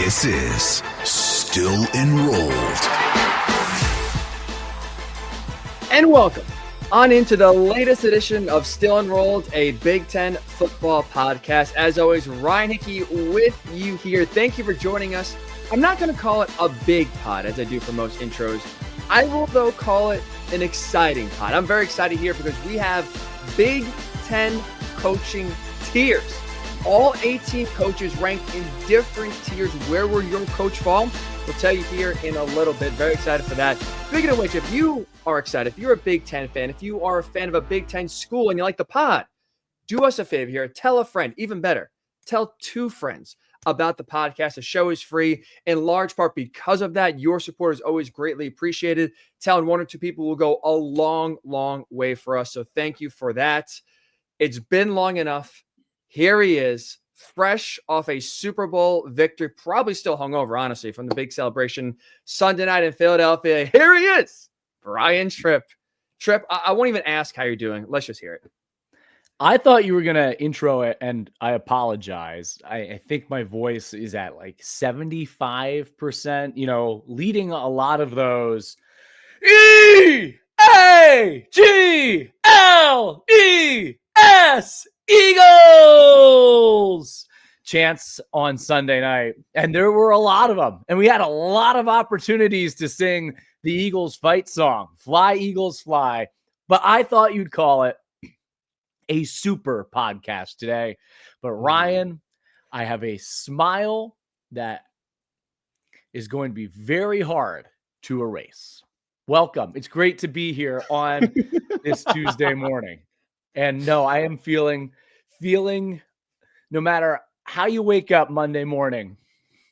This is Still Enrolled. And welcome on into the latest edition of Still Enrolled, a Big Ten football podcast. As always, Ryan Hickey with you here. Thank you for joining us. I'm not going to call it a big pod as I do for most intros. I will, though, call it an exciting pod. I'm very excited here because we have Big Ten coaching tiers. All 18 coaches ranked in different tiers. Where will your coach fall? We'll tell you here in a little bit. Very excited for that. Speaking of which, if you are excited, if you're a Big Ten fan, if you are a fan of a Big Ten school and you like the pod, do us a favor here. Tell a friend, even better, tell two friends about the podcast. The show is free in large part because of that. Your support is always greatly appreciated. Telling one or two people will go a long, long way for us. So thank you for that. It's been long enough. Here he is, fresh off a Super Bowl victory, probably still hungover, honestly, from the big celebration Sunday night in Philadelphia. Here he is, Brian Tripp. Tripp, I won't even ask how you're doing. Let's just hear it. I thought you were going to intro it, and I apologize. I think my voice is at like 75%, leading a lot of those EAGLES Eagles chants on Sunday night. And there were a lot of them. And we had a lot of opportunities to sing the Eagles fight song, Fly, Eagles, Fly. But I thought you'd call it a super podcast today. But Ryan, I have a smile that is going to be very hard to erase. Welcome. It's great to be here on this Tuesday morning. And no, I am feeling no matter how you wake up Monday morning,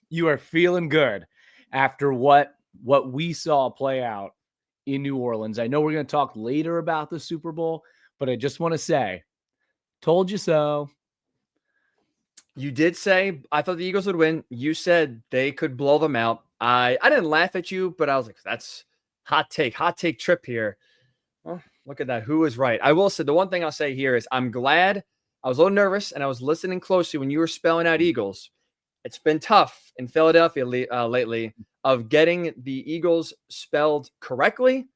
you are feeling good after what we saw play out in New Orleans. I know we're going to talk later about the Super Bowl, but I just want to say, told you so. You did say, I thought the Eagles would win. You said they could blow them out. I didn't laugh at you, but I was like, that's hot take Tripp here. Well, look at that. Who is right? I will say the one thing I'll say here is I'm glad. I was a little nervous and I was listening closely when you were spelling out Eagles. It's been tough in Philadelphia lately of getting the Eagles spelled correctly.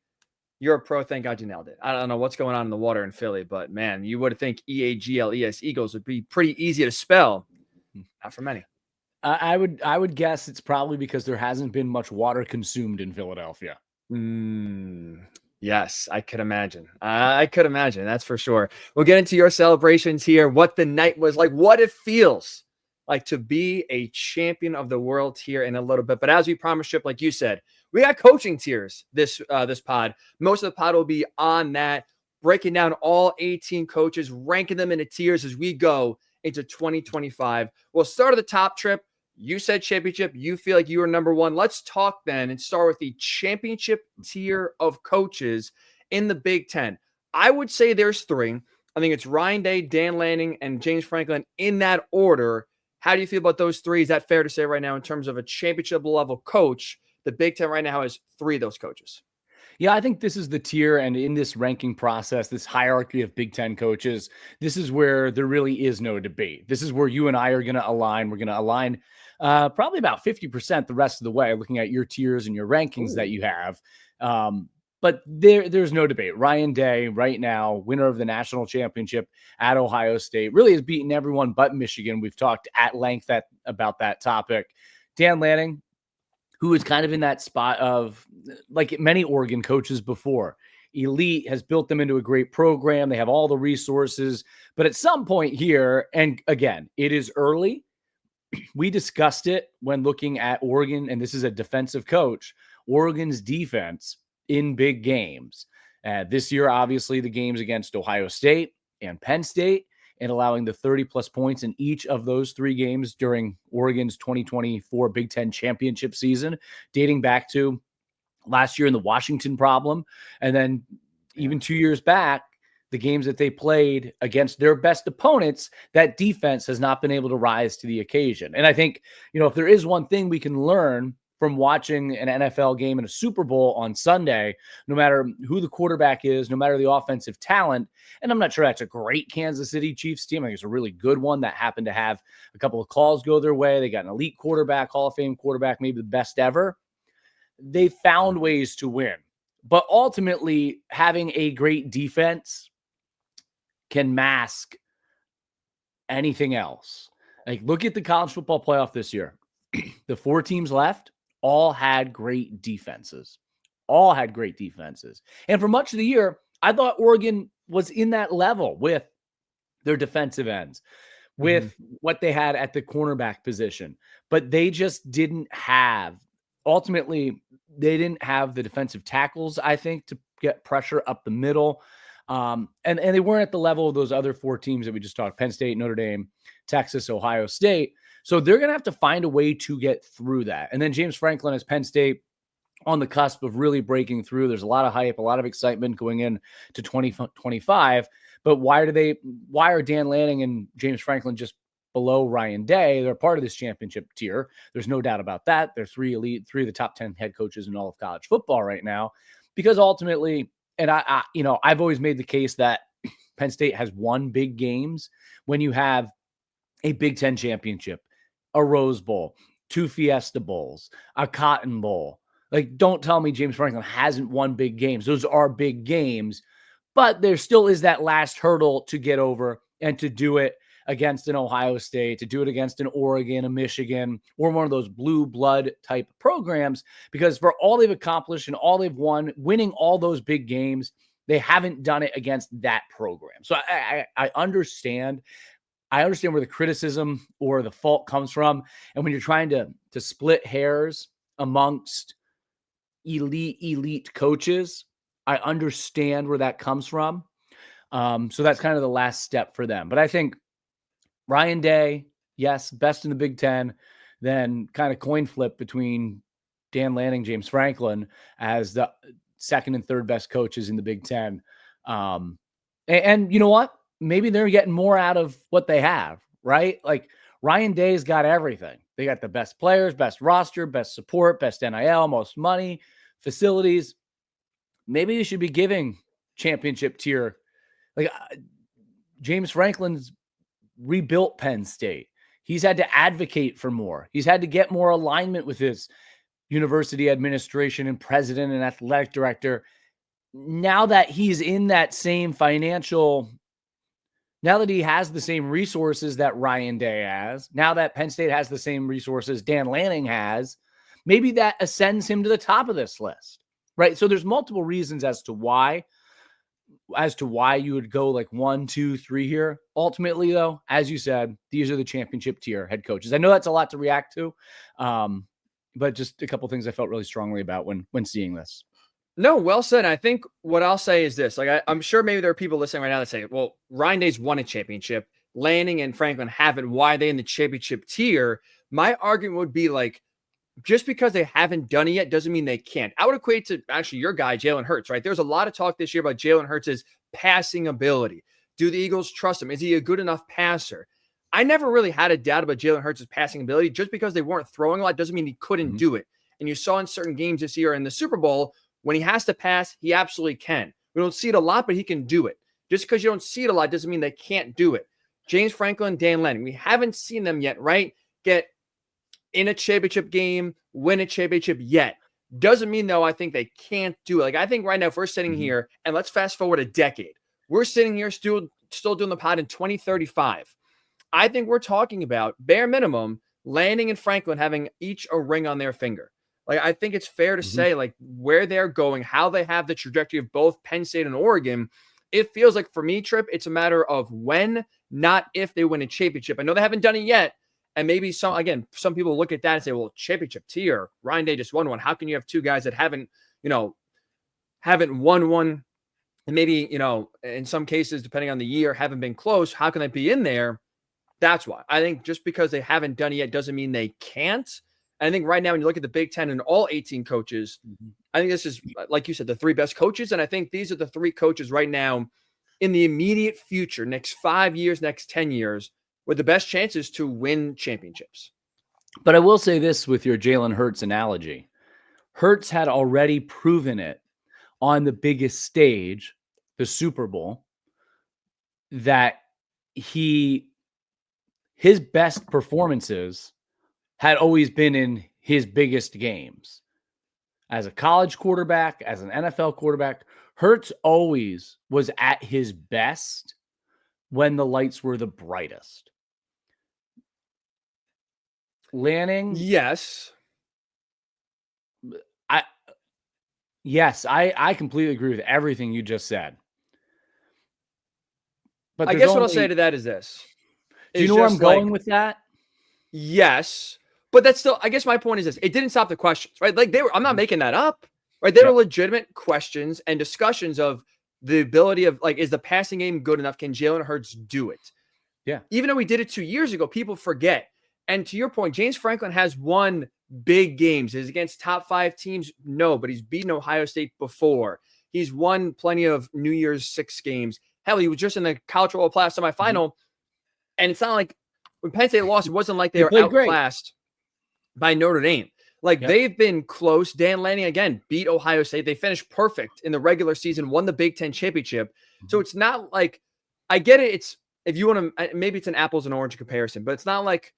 You're a pro. Thank God you nailed it. I don't know what's going on in the water in Philly, but man, you would think EAGLES Eagles would be pretty easy to spell. Not for many. I would guess it's probably because there hasn't been much water consumed in Philadelphia. Yes, I could imagine. That's for sure. We'll get into your celebrations here, what the night was like, what it feels like to be a champion of the world here in a little bit. But as we promised, Chip, like you said, we got coaching tiers this pod. Most of the pod will be on that, breaking down all 18 coaches, ranking them into tiers as we go into 2025. We'll start at the top, Trip. You said championship. You feel like you are number one. Let's talk then and start with the championship tier of coaches in the Big Ten. I would say there's three. I think it's Ryan Day, Dan Lanning, and James Franklin in that order. How do you feel about those three? Is that fair to say right now in terms of a championship level coach? The Big Ten right now has three of those coaches. Yeah, I think this is the tier, and in this ranking process, this hierarchy of Big Ten coaches, this is where there really is no debate. This is where you and I are going to align. We're going to align probably about 50% the rest of the way, looking at your tiers and your rankings that you have. But there's no debate. Ryan Day, right now, winner of the national championship at Ohio State, really has beaten everyone but Michigan. We've talked at length about that topic. Dan Lanning, who is kind of in that spot of, like many Oregon coaches before, elite, has built them into a great program. They have all the resources. But at some point here, and again, it is early. We discussed it when looking at Oregon, and this is a defensive coach, Oregon's defense in big games. This year, obviously, the games against Ohio State and Penn State, and allowing the 30-plus points in each of those three games during Oregon's 2024 Big Ten championship season, dating back to last year in the Washington problem. And then even 2 years back, the games that they played against their best opponents, that defense has not been able to rise to the occasion. And I think, if there is one thing we can learn from watching an NFL game and a Super Bowl on Sunday, no matter who the quarterback is, no matter the offensive talent. And I'm not sure that's a great Kansas City Chiefs team. I think it's a really good one that happened to have a couple of calls go their way. They got an elite quarterback, Hall of Fame quarterback, maybe the best ever. They found ways to win. But ultimately, having a great defense can mask anything else. Like, look at the college football playoff this year. The 4 teams left all had great defenses. All had great defenses. And for much of the year, I thought Oregon was in that level with their defensive ends, with what they had at the cornerback position. But they just didn't have, ultimately, they didn't have the defensive tackles, I think, to get pressure up the middle. And they weren't at the level of those other 4 teams that we just talked, Penn State, Notre Dame, Texas, Ohio State. So they're going to have to find a way to get through that. And then James Franklin as Penn State on the cusp of really breaking through. There's a lot of hype, a lot of excitement going in to 2025. But why are Dan Lanning and James Franklin just below Ryan Day? They're part of this championship tier. There's no doubt about that. They're 3 of the top 10 head coaches in all of college football right now, because ultimately, and I've always made the case that Penn State has won big games when you have a Big Ten championship, a Rose Bowl, 2 Fiesta Bowls, a Cotton Bowl. Like, don't tell me James Franklin hasn't won big games. Those are big games, but there still is that last hurdle to get over, and to do it against an Ohio State, to do it against an Oregon, a Michigan, or one of those blue blood type programs, because for all they've accomplished and all they've won, winning all those big games, they haven't done it against that program. So I understand. I understand where the criticism or the fault comes from. And when you're trying to split hairs amongst elite coaches, I understand where that comes from. So that's kind of the last step for them. But I think Ryan Day, yes, best in the Big Ten, then kind of coin flip between Dan Lanning, James Franklin as the second and third best coaches in the Big Ten. And you know what? Maybe they're getting more out of what they have, right? Like, Ryan Day's got everything. They got the best players, best roster, best support, best NIL, most money, facilities. Maybe you should be giving championship tier. Like, James Franklin's rebuilt Penn State. He's had to advocate for more. He's had to get more alignment with his university administration and president and athletic director. Now that he's in that same now that he has the same resources that Ryan Day has, now that Penn State has the same resources Dan Lanning has, maybe that ascends him to the top of this list, right? So there's multiple reasons as to why you would go like 1, 2, 3 here. Ultimately, though, as you said, these are the championship tier head coaches. I know that's a lot to react to, but just a couple things I felt really strongly about when seeing this. No, well said. I think what I'll say is this. Like, I'm sure maybe there are people listening right now that say, well, Ryan Day's won a championship. Lanning and Franklin haven't. Why are they in the championship tier? My argument would be like, just because they haven't done it yet doesn't mean they can't. I would equate to actually your guy, Jalen Hurts, right? There's a lot of talk this year about Jalen Hurts' passing ability. Do the Eagles trust him? Is he a good enough passer? I never really had a doubt about Jalen Hurts' passing ability. Just because they weren't throwing a lot doesn't mean he couldn't do it. And you saw in certain games this year in the Super Bowl, when he has to pass, he absolutely can. We don't see it a lot, but he can do it. Just because you don't see it a lot doesn't mean they can't do it. James Franklin, Dan Lanning, we haven't seen them yet, right? Get in a championship game, win a championship yet. Doesn't mean, though, I think they can't do it. Like, I think right now, if we're sitting here, and let's fast forward a decade, we're sitting here still doing the pod in 2035. I think we're talking about, bare minimum, Lanning and Franklin having each a ring on their finger. Like, I think it's fair to say, like, where they're going, how they have the trajectory of both Penn State and Oregon, it feels like, for me, Trip, it's a matter of when, not if they win a championship. I know they haven't done it yet, and maybe some people look at that and say, well, championship tier, Ryan Day just won one. How can you have 2 guys that haven't won one, and maybe, in some cases, depending on the year, haven't been close? How can they be in there? That's why. I think just because they haven't done it yet doesn't mean they can't. I think right now, when you look at the Big Ten and all 18 coaches, I think this is, like you said, the 3 best coaches. And I think these are the 3 coaches right now in the immediate future, next 5 years, next 10 years, with the best chances to win championships. But I will say this with your Jalen Hurts analogy. Hurts had already proven it on the biggest stage, the Super Bowl, that his best performances had always been in his biggest games. As a college quarterback, as an NFL quarterback, Hurts always was at his best when the lights were the brightest. Lanning, Yes. I yes, I completely agree with everything you just said. But I there's guess what I'll say only to that is this. do you Is know where I'm just going like, with that? yes, but that's still, I guess my point is this. It didn't stop the questions, right? Like I'm not Mhm. making that up, right? They were Yep. legitimate questions and discussions of the ability of like, is the passing game good enough? Can Jalen Hurts do it? Yeah. Even though we did it 2 years ago, people forget. And to your point, James Franklin has won big games. Is against top 5 teams? No, but he's beaten Ohio State before. He's won plenty of New Year's Six games. Hell, he was just in the college football playoff Mhm. semifinal. And it's not like when Penn State lost, it wasn't like they They were played great. outclassed by Notre Dame. Like Yep. they've been close. Dan Lanning again beat Ohio State. They finished perfect in the regular season, won the Big Ten championship. So Mhm. it's not like I get it. It's if you want to, maybe it's an apples and orange comparison, but it's not like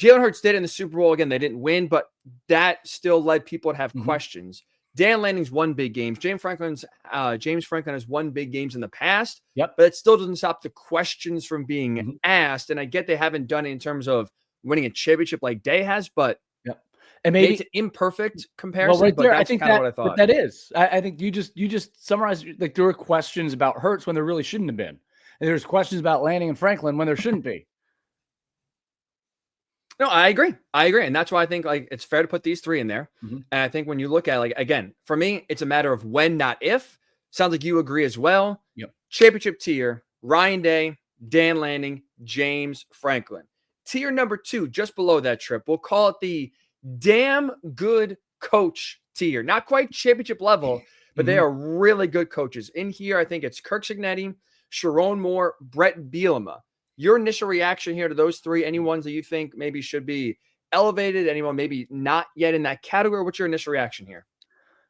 Jalen Hurts did in the Super Bowl. Again, they didn't win, but that still led people to have Mhm. questions. Dan Lanning's won big games. James Franklin has won big games in the past, Yep. but it still doesn't stop the questions from being Mhm. asked. And I get they haven't done it in terms of winning a championship like Day has, but Yep. And maybe it's an maybe imperfect well, comparison, right but there, I that's think kind of what that I but thought. that is. I think you just summarized like there were questions about Hurts when there really shouldn't have been. And there's questions about Lanning and Franklin when there shouldn't be. No, I agree. I agree. And that's why I think like it's fair to put these three in there. Mhm. And I think when you look at like again, for me, it's a matter of when, not if. Sounds like you agree as well. Yep. Championship tier, Ryan Day, Dan Lanning, James Franklin. Tier number 2, just below that trip. We'll call it the damn good coach tier. Not quite championship level, but they Mhm. are really good coaches. In here, I think it's Kirk Cignetti, Sharon Moore, Brett Bielema. Your initial reaction here to those three, any ones that you think maybe should be elevated, anyone maybe not yet in that category? What's your initial reaction here?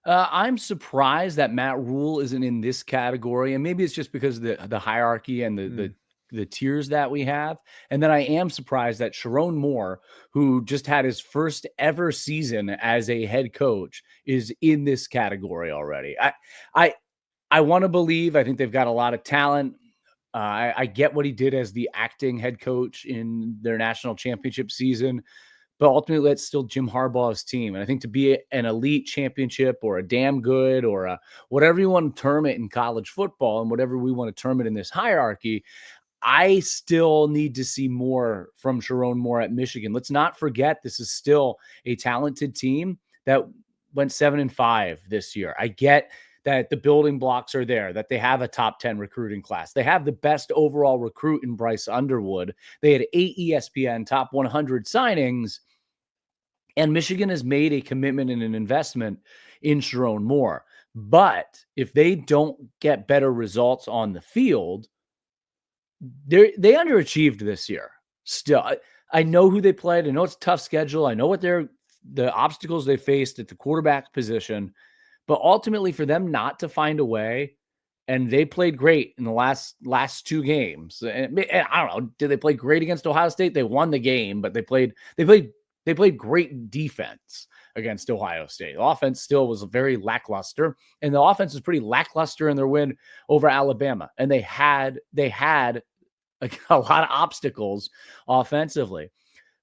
I'm surprised that Matt Rule isn't in this category, and maybe it's just because of the hierarchy and Mm. the tiers that we have. And then I am surprised that Sharon Moore, who just had his first ever season as a head coach, is in this category already. I I want to believe. I think they've got a lot of talent. I get what he did as the acting head coach in their national championship season, but ultimately it's still Jim Harbaugh's team. And I think to be an elite championship or a damn good or a whatever you want to term it in college football and whatever we want to term it in this hierarchy, I still need to see more from Sharon Moore at Michigan. Let's not forget this is still a talented team that went 7-5 this year. I get that the building blocks are there, that they have a top 10 recruiting class. They have the best overall recruit in Bryce Underwood. They had 8 ESPN top 100 signings, and Michigan has made a commitment and an investment in Sharon Moore. But if they don't get better results on the field, they underachieved this year. Still, I know who they played. I know it's a tough schedule. I know what the obstacles they faced at the quarterback position. But ultimately, for them not to find a way, and they played great in the last two games. And I don't know, did they play great against Ohio State? They won the game, but they played great defense against Ohio State. The offense still was very lackluster, and the offense was pretty lackluster in their win over Alabama. And they had a lot of obstacles offensively,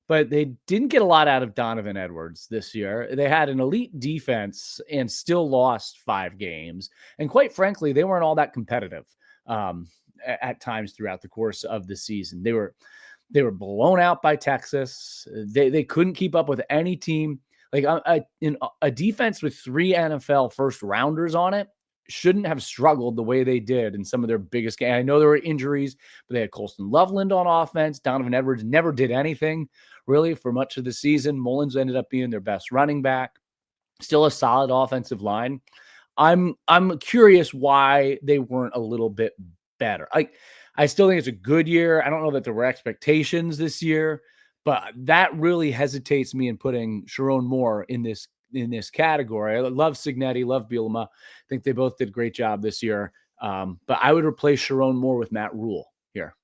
but they didn't get a lot out of Donovan Edwards this year. They had an elite defense and still lost 5 games. And quite frankly, they weren't all that competitive at times throughout the course of the season. They were blown out by Texas. They couldn't keep up with any team. Like in a defense with 3 NFL first rounders on it shouldn't have struggled the way they did in some of their biggest games. I know there were injuries, but they had Colston Loveland on offense. Donovan Edwards never did anything really for much of the season. Mullins ended up being their best running back. Still a solid offensive line. I'm curious why they weren't a little bit better. I still think it's a good year. I don't know that there were expectations this year, But that really hesitates me in putting Sharon Moore in this category. I love Signetti, love Bielema. I think they both did a great job this year. But I would replace Sharon Moore with Matt Rule here.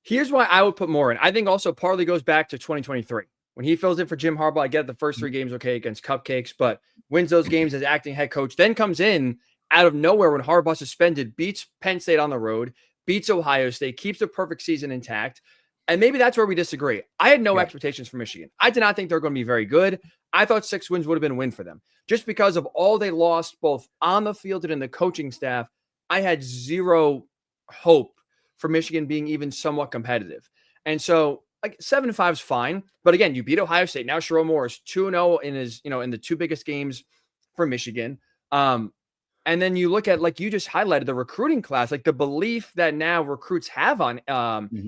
Here's why I would put Moore in. I think also partly goes back to 2023. When he fills in for Jim Harbaugh, I get the first 3 games okay against Cupcakes, but wins those games as acting head coach, then comes in out of nowhere when Harbaugh suspended, beats Penn State on the road, beats Ohio State, keeps the perfect season intact. And maybe that's where we disagree. I had no expectations for Michigan. I did not think they're going to be very good. I thought 6 wins would have been a win for them. Just because of all they lost, both on the field and in the coaching staff, I had zero hope for Michigan being even somewhat competitive. And so like 7-5 is fine. But again, you beat Ohio State. Now Sharon Moore is 2-0 in his, in the 2 biggest games for Michigan. And then you look at, like you just highlighted, the recruiting class, like the belief that now recruits have on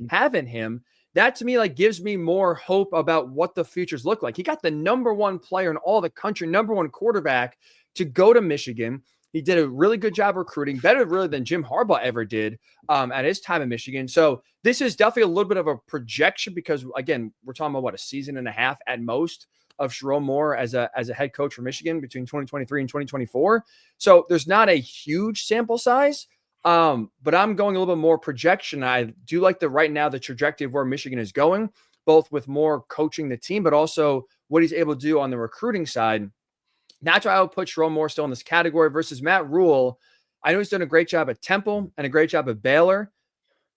have in him. That to me, like, gives me more hope about what the futures look like. He got the number 1 player in all the country, number 1 quarterback to go to Michigan. He did a really good job recruiting, better really than Jim Harbaugh ever did at his time in Michigan. So this is definitely a little bit of a projection because, again, we're talking about, a season and a half at most of Sharon Moore as a head coach for Michigan between 2023 and 2024. So there's not a huge sample size, but I'm going a little bit more projection. I do like right now the trajectory of where Michigan is going, both with more coaching the team, but also what he's able to do on the recruiting side. That's why I would put Sharon Moore still in this category versus Matt Rule. I know he's done a great job at Temple and a great job at Baylor.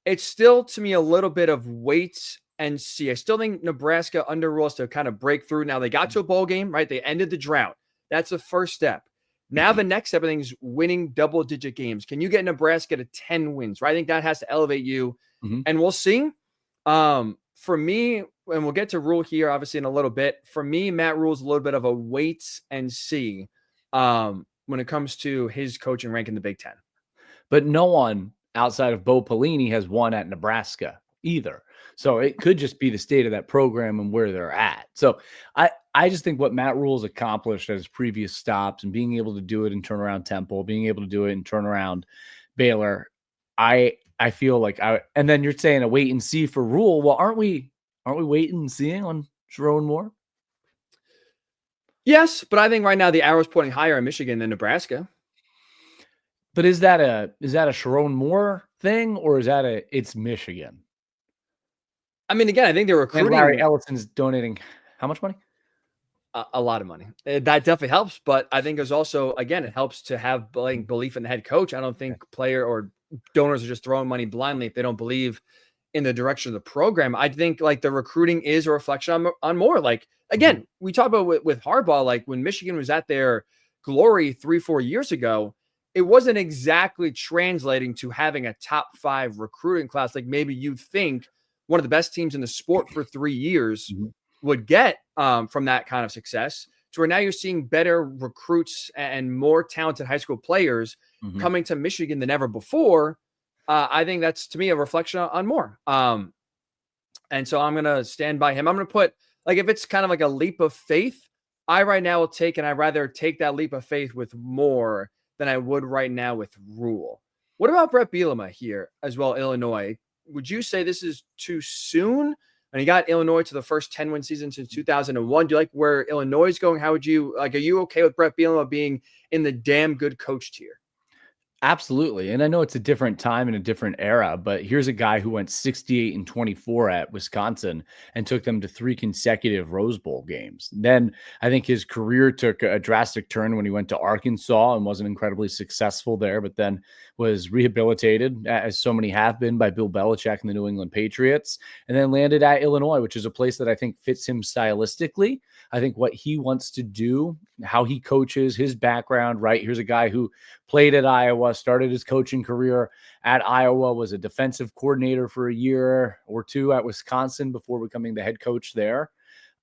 It's still, to me, a little bit of wait and see. I still think Nebraska under Rule has to kind of break through. Now, they got to a bowl game, right? They ended the drought. That's the first step. Now, the next step, I think, is winning double-digit games. Can you get Nebraska to 10 wins, right? I think that has to elevate you, and we'll see. For me, and we'll get to Rule here, obviously, in a little bit. For me, Matt Rule is a little bit of a wait and see when it comes to his coaching rank in the Big Ten. But no one outside of Bo Pelini has won at Nebraska either. So it could just be the state of that program and where they're at. So I just think what Matt Rule's accomplished at his previous stops and being able to do it and turn around Temple, being able to do it and turn around Baylor, I feel like and then you're saying a wait and see for Rule. Well, aren't we waiting and seeing on Sharon Moore? Yes, but I think right now the arrow's pointing higher in Michigan than Nebraska. But is that a Sharon Moore thing, or is that it's Michigan? I mean, again, I think they're recruiting. And Larry Ellison's donating how much money? A lot of money. That definitely helps, but I think there's also, again, it helps to have belief in the head coach. I don't think player or donors are just throwing money blindly if they don't believe in the direction of the program. I think like the recruiting is a reflection on Moore. Like, again, we talk about with Harbaugh, like when Michigan was at their glory 3-4 years ago, it wasn't exactly translating to having a top 5 recruiting class. Like maybe you'd think one of the best teams in the sport for 3 years would get from that kind of success, to where now you're seeing better recruits and more talented high school players coming to Michigan than ever before. I think that's, to me, a reflection on Moore. And so I'm going to stand by him. I'm going to put, like, if it's kind of like a leap of faith, I right now will take, and I'd rather take that leap of faith with Moore than I would right now with Rule. What about Brett Bielema here as well, Illinois? Would you say this is too soon? And he got Illinois to the first 10-win season since 2001. Do you like where Illinois is going? How would you, like, are you okay with Brett Bielema being in the damn good coach tier? Absolutely. And I know it's a different time and a different era, but here's a guy who went 68-24 at Wisconsin and took them to 3 consecutive Rose Bowl games. Then I think his career took a drastic turn when he went to Arkansas and wasn't incredibly successful there, but then was rehabilitated, as so many have been, by Bill Belichick and the New England Patriots, and then landed at Illinois, which is a place that I think fits him stylistically. I think what he wants to do, how he coaches, his background, right? Here's a guy who played at Iowa, started his coaching career at Iowa, was a defensive coordinator for a year or 2 at Wisconsin before becoming the head coach there.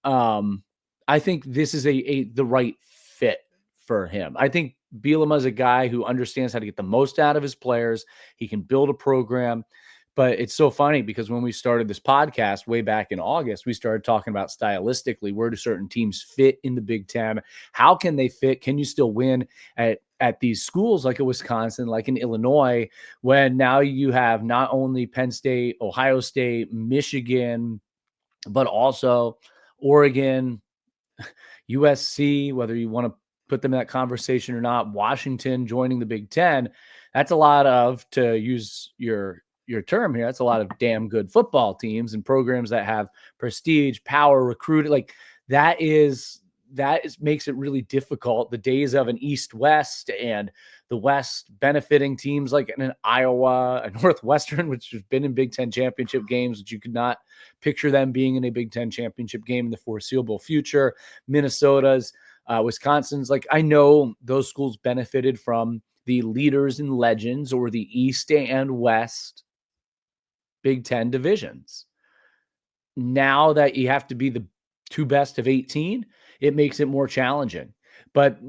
I think this is the right fit for him. I think Bielema is a guy who understands how to get the most out of his players. He can build a program. But it's so funny because when we started this podcast way back in August, we started talking about stylistically, where do certain teams fit in the Big Ten? How can they fit? Can you still win at these schools like a Wisconsin, like in Illinois, when now you have not only Penn State, Ohio State, Michigan, but also Oregon, USC, whether you want to put them in that conversation or not, Washington joining the Big Ten. That's a lot of, to use your term here, that's a lot of damn good football teams and programs that have prestige, power, recruiting. Like that makes it really difficult. The days of an East-West and the West benefiting teams like an Iowa, a Northwestern, which has been in Big Ten championship games, which you could not picture them being in a Big Ten championship game in the foreseeable future. Minnesota's, Wisconsin's, like I know those schools benefited from the leaders and legends or the East and West Big Ten divisions. Now that you have to be the two best of 18, it makes it more challenging. But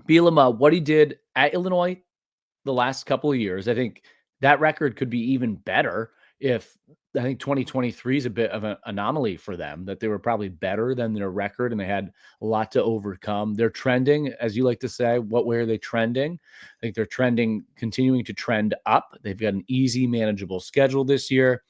Bielema, what he did at Illinois the last couple of years, I think that record could be even better. If I think 2023 is a bit of an anomaly for them, that they were probably better than their record and they had a lot to overcome. They're trending, as you like to say. What way are they trending? I think they're continuing to trend up. They've got an easy, manageable schedule this year.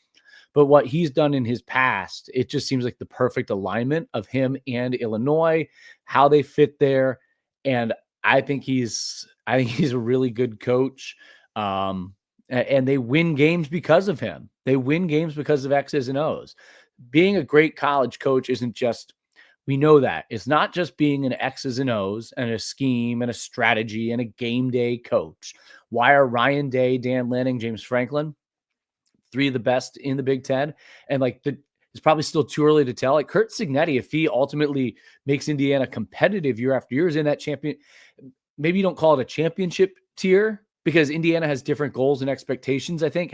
But what he's done in his past, it just seems like the perfect alignment of him and Illinois, how they fit there. And I think he's a really good coach. And they win games because of him. They win games because of X's and O's. Being a great college coach isn't just, we know that. It's not just being an X's and O's and a scheme and a strategy and a game day coach. Why are Ryan Day, Dan Lanning, James Franklin three of the best in the Big Ten? And it's probably still too early to tell. Like Curt Cignetti, if he ultimately makes Indiana competitive year after year, is in that champion. Maybe you don't call it a championship tier because Indiana has different goals and expectations. I think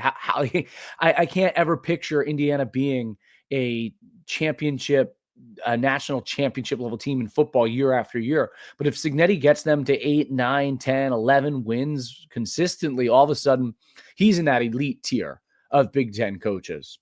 I can't ever picture Indiana being a national championship level team in football year after year. But if Cignetti gets them to 8, 9, 10, 11 wins consistently, all of a sudden he's in that elite tier of Big Ten coaches.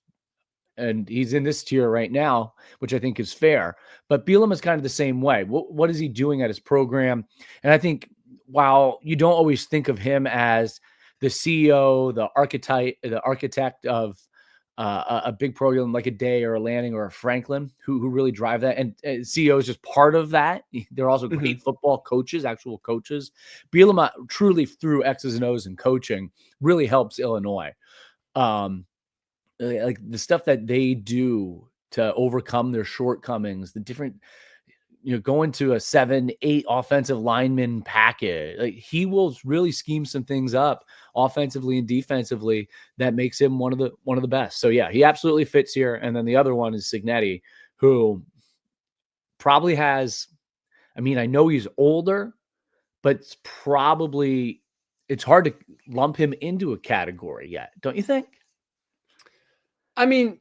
And he's in this tier right now, which I think is fair. But Bielema is kind of the same way. What is he doing at his program? And I think while you don't always think of him as the CEO, the architect of a big program like a Day or a Lanning or a Franklin, who really drive that, and CEO is just part of that. They're also great football coaches, actual coaches. Bielema truly, through X's and O's and coaching, really helps Illinois. Like the stuff that they do to overcome their shortcomings, the different, going to a 7-8 offensive lineman package. Like he will really scheme some things up offensively and defensively that makes him one of the best. So yeah, he absolutely fits here. And then the other one is Cignetti, who probably has, I know he's older, but it's hard to lump him into a category yet. Don't you think? I'm going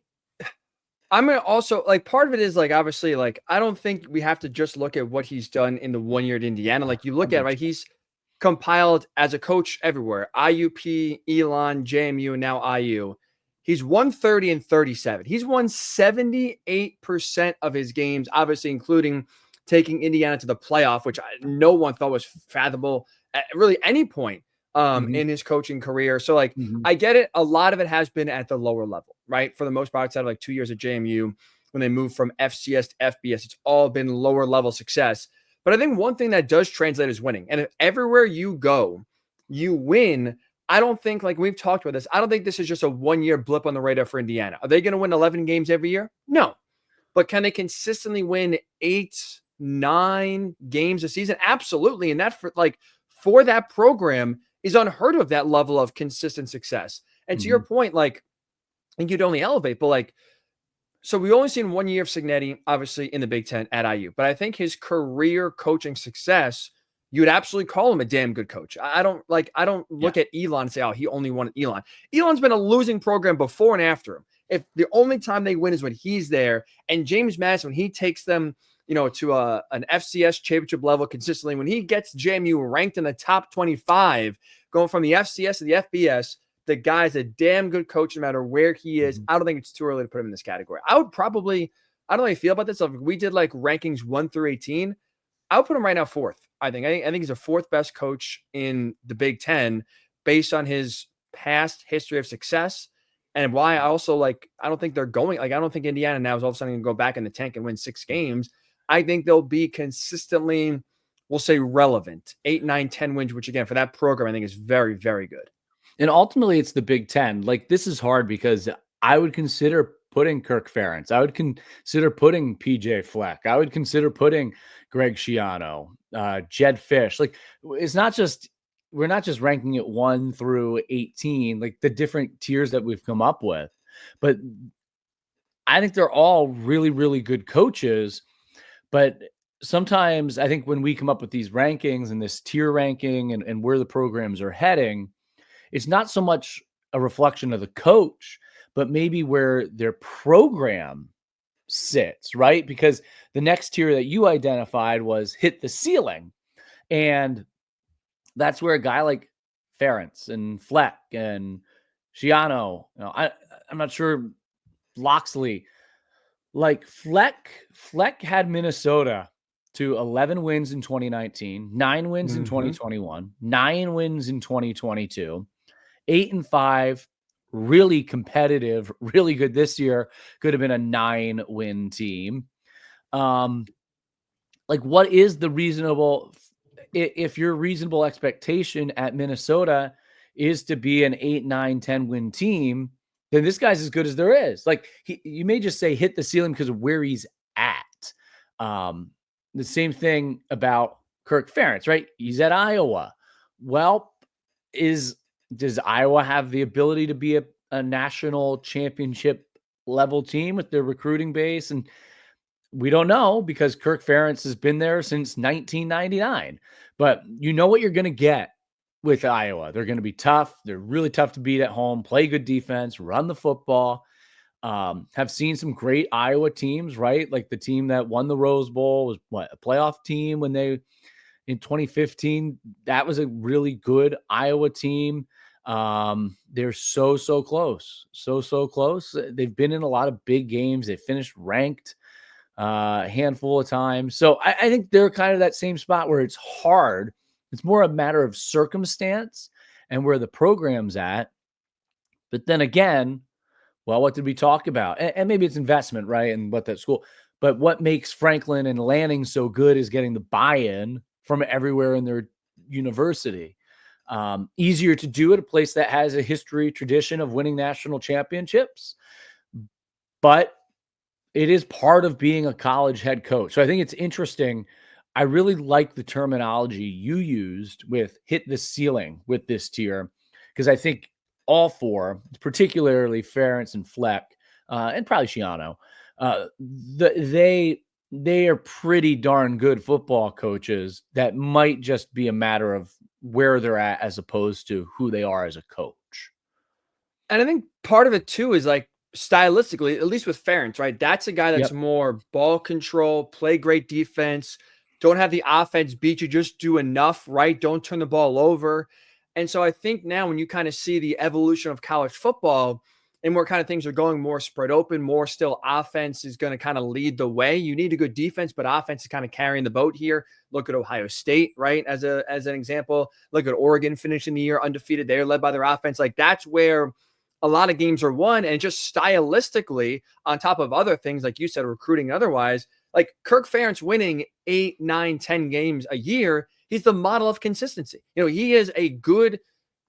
to also, part of it is obviously, I don't think we have to just look at what he's done in the 1 year at Indiana. You look at, right, he's compiled as a coach everywhere. IUP, Elon, JMU, and now IU. He's won 30 and 37. He's won 78% of his games, obviously including taking Indiana to the playoff, which no one thought was fathomable at really any point in his coaching career. So I get it. A lot of it has been at the lower level, right? For the most part, outside of 2 years at JMU, when they moved from FCS to FBS, it's all been lower level success. But I think one thing that does translate is winning. And if everywhere you go, you win, I don't think, we've talked about this, I don't think this is just a 1 year blip on the radar for Indiana. Are they going to win 11 games every year? No. But can they consistently win 8, 9 games a season? Absolutely. And that for that program is unheard of, that level of consistent success. And to your point, I think you'd only elevate, but so we've only seen 1 year of Cignetti, obviously in the Big Ten at IU, but I think his career coaching success, you would absolutely call him a damn good coach. I don't look at Elon and say, oh, he only won at Elon. Elon's been a losing program before and after him. If the only time they win is when he's there, and James Madison, when he takes them, to an FCS championship level consistently, when he gets JMU ranked in the top 25, going from the FCS to the FBS, the guy's a damn good coach no matter where he is. I don't think it's too early to put him in this category. I don't know how you feel about this. If we did rankings 1 through 18, I would put him right now 4th. I think he's a 4th best coach in the Big Ten based on his past history of success And why I also I don't think they're going, I don't think Indiana now is all of a sudden going to go back in the tank and win 6 games. I think they'll be consistently, we'll say, relevant 8, 9, 10 wins, which again, for that program, I think is very, very good. And ultimately, it's the Big Ten. Like, this is hard because I would consider putting Kirk Ferentz. I would consider putting PJ Fleck. I would consider putting Greg Schiano, Jed Fish. Like, it's not just, we're not just ranking it 1 through 18, like the different tiers that we've come up with. But I think they're all really, really good coaches. But sometimes I think when we come up with these rankings and this tier ranking and where the programs are heading, it's not so much a reflection of the coach, but maybe where their program sits, right? Because the next tier that you identified was hit the ceiling. And that's where a guy like Ferentz and Fleck and Schiano, I'm not sure Loxley, like Fleck had Minnesota to 11 wins in 2019, 9 wins in 2021, 9 wins in 2022. 8-5, really competitive, really good this year. Could have been a 9-win team. Like, what is the reasonable, if your reasonable expectation at Minnesota is to be an 8, 9, 10-win team, then this guy's as good as there is. Like, you may just say hit the ceiling because of where he's at. The same thing about Kirk Ferentz, right? He's at Iowa. Well, does Iowa have the ability to be a national championship level team with their recruiting base? And we don't know because Kirk Ferentz has been there since 1999. But you know what you're going to get with Iowa. They're going to be tough. They're really tough to beat at home, play good defense, run the football. Have seen some great Iowa teams, right? Like the team that won the Rose Bowl was a playoff team when they, in 2015, that was a really good Iowa team. They're so close. So close. They've been in a lot of big games. They finished ranked a handful of times. So I think they're kind of that same spot where it's hard. It's more a matter of circumstance and where the program's at. But then again, well, what did we talk about? And maybe it's investment, right? And what that school, but what makes Franklin and Lanning so good is getting the buy-in from everywhere in their university. Easier to do at a place that has a history, tradition of winning national championships, but it is part of being a college head coach. So I think it's interesting. I really like the terminology you used with hit the ceiling with this tier, because I think all four, particularly Ferentz and Fleck, and probably Schiano, they are pretty darn good football coaches that might just be a matter of where they're at as opposed to who they are as a coach. And I think part of it too is stylistically, at least with Ferentz, right? That's a guy that's more ball control, play great defense, don't have the offense beat you, just do enough, right? Don't turn the ball over. And so I think now when you kind of see the evolution of college football and where kind of things are going more spread open, more still offense is going to kind of lead the way. You need a good defense, but offense is kind of carrying the boat here. Look at Ohio State, right? As an example, look at Oregon finishing the year undefeated. They're led by their offense. Like that's where a lot of games are won. And just stylistically, on top of other things, like you said, recruiting otherwise, like Kirk Ferentz winning 8, 9, 10 games a year, he's the model of consistency. He is a good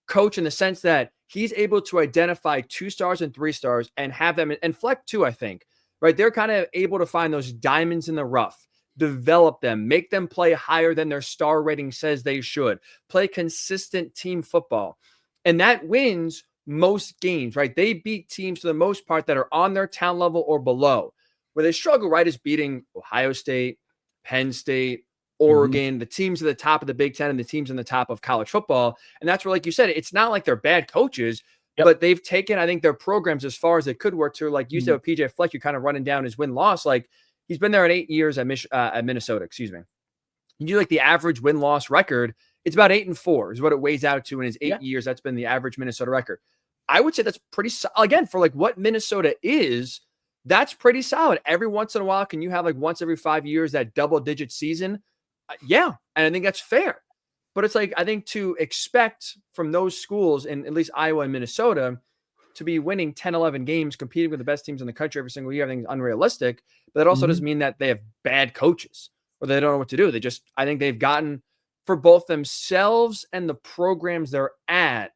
coach in the sense that he's able to identify 2 stars and 3 stars and have them, and Fleck too, I think, right? They're kind of able to find those diamonds in the rough, develop them, make them play higher than their star rating says they should, play consistent team football. And that wins most games, right? They beat teams for the most part that are on their talent level or below. Where they struggle, right, is beating Ohio State, Penn State, Oregon, the teams at the top of the Big Ten and the teams in the top of college football. And that's where, like you said, it's not like they're bad coaches, but they've taken, I think, their programs as far as they could work to, like you said with PJ Fleck, you're kind of running down his win-loss. Like he's been there at 8 years at Minnesota, excuse me. You do like the average win-loss record, it's about 8-4 is what it weighs out to in his 8 years. That's been the average Minnesota record. I would say that's pretty, again, for like what Minnesota is, that's pretty solid. Every once in a while, can you have like once every 5 years that double-digit season? Yeah, and I think that's fair. But it's like, I think to expect from those schools, in at least Iowa and Minnesota, to be winning 10, 11 games, competing with the best teams in the country every single year. I think is unrealistic, but that also doesn't mean that they have bad coaches or they don't know what to do. I think they've gotten, for both themselves and the programs they're at,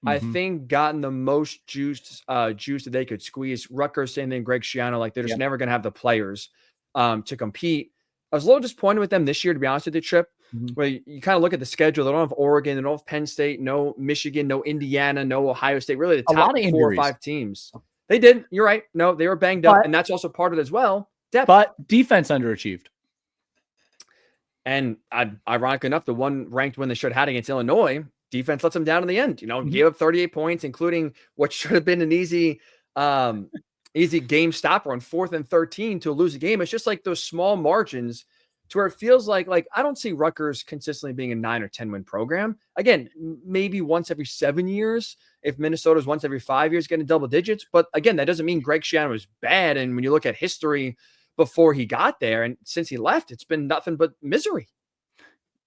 I think gotten the most juice that they could squeeze. Rutgers, same thing, Greg Schiano, like they're just never going to have the players to compete. I was a little disappointed with them this year, to be honest with you, Trip. Where you kind of look at the schedule, they don't have Oregon, they don't have Penn State, no Michigan, no Indiana, no Ohio State, really the A lot top of 4 or injuries. 5 teams. They did. You're right. No, they were banged up, and that's also part of it as well. Depth. But defense underachieved. And ironically enough, the one ranked win they should have had against Illinois, defense lets them down in the end. Gave up 38 points, including what should have been an easy game stopper on 4th and 13 to lose a game. It's just like those small margins to where it feels like I don't see Rutgers consistently being a 9 or 10 win program. Again, maybe once every 7 years, if Minnesota's once every 5 years getting double digits. But again, that doesn't mean Greg Schiano was bad. And when you look at history before he got there and since he left, it's been nothing but misery.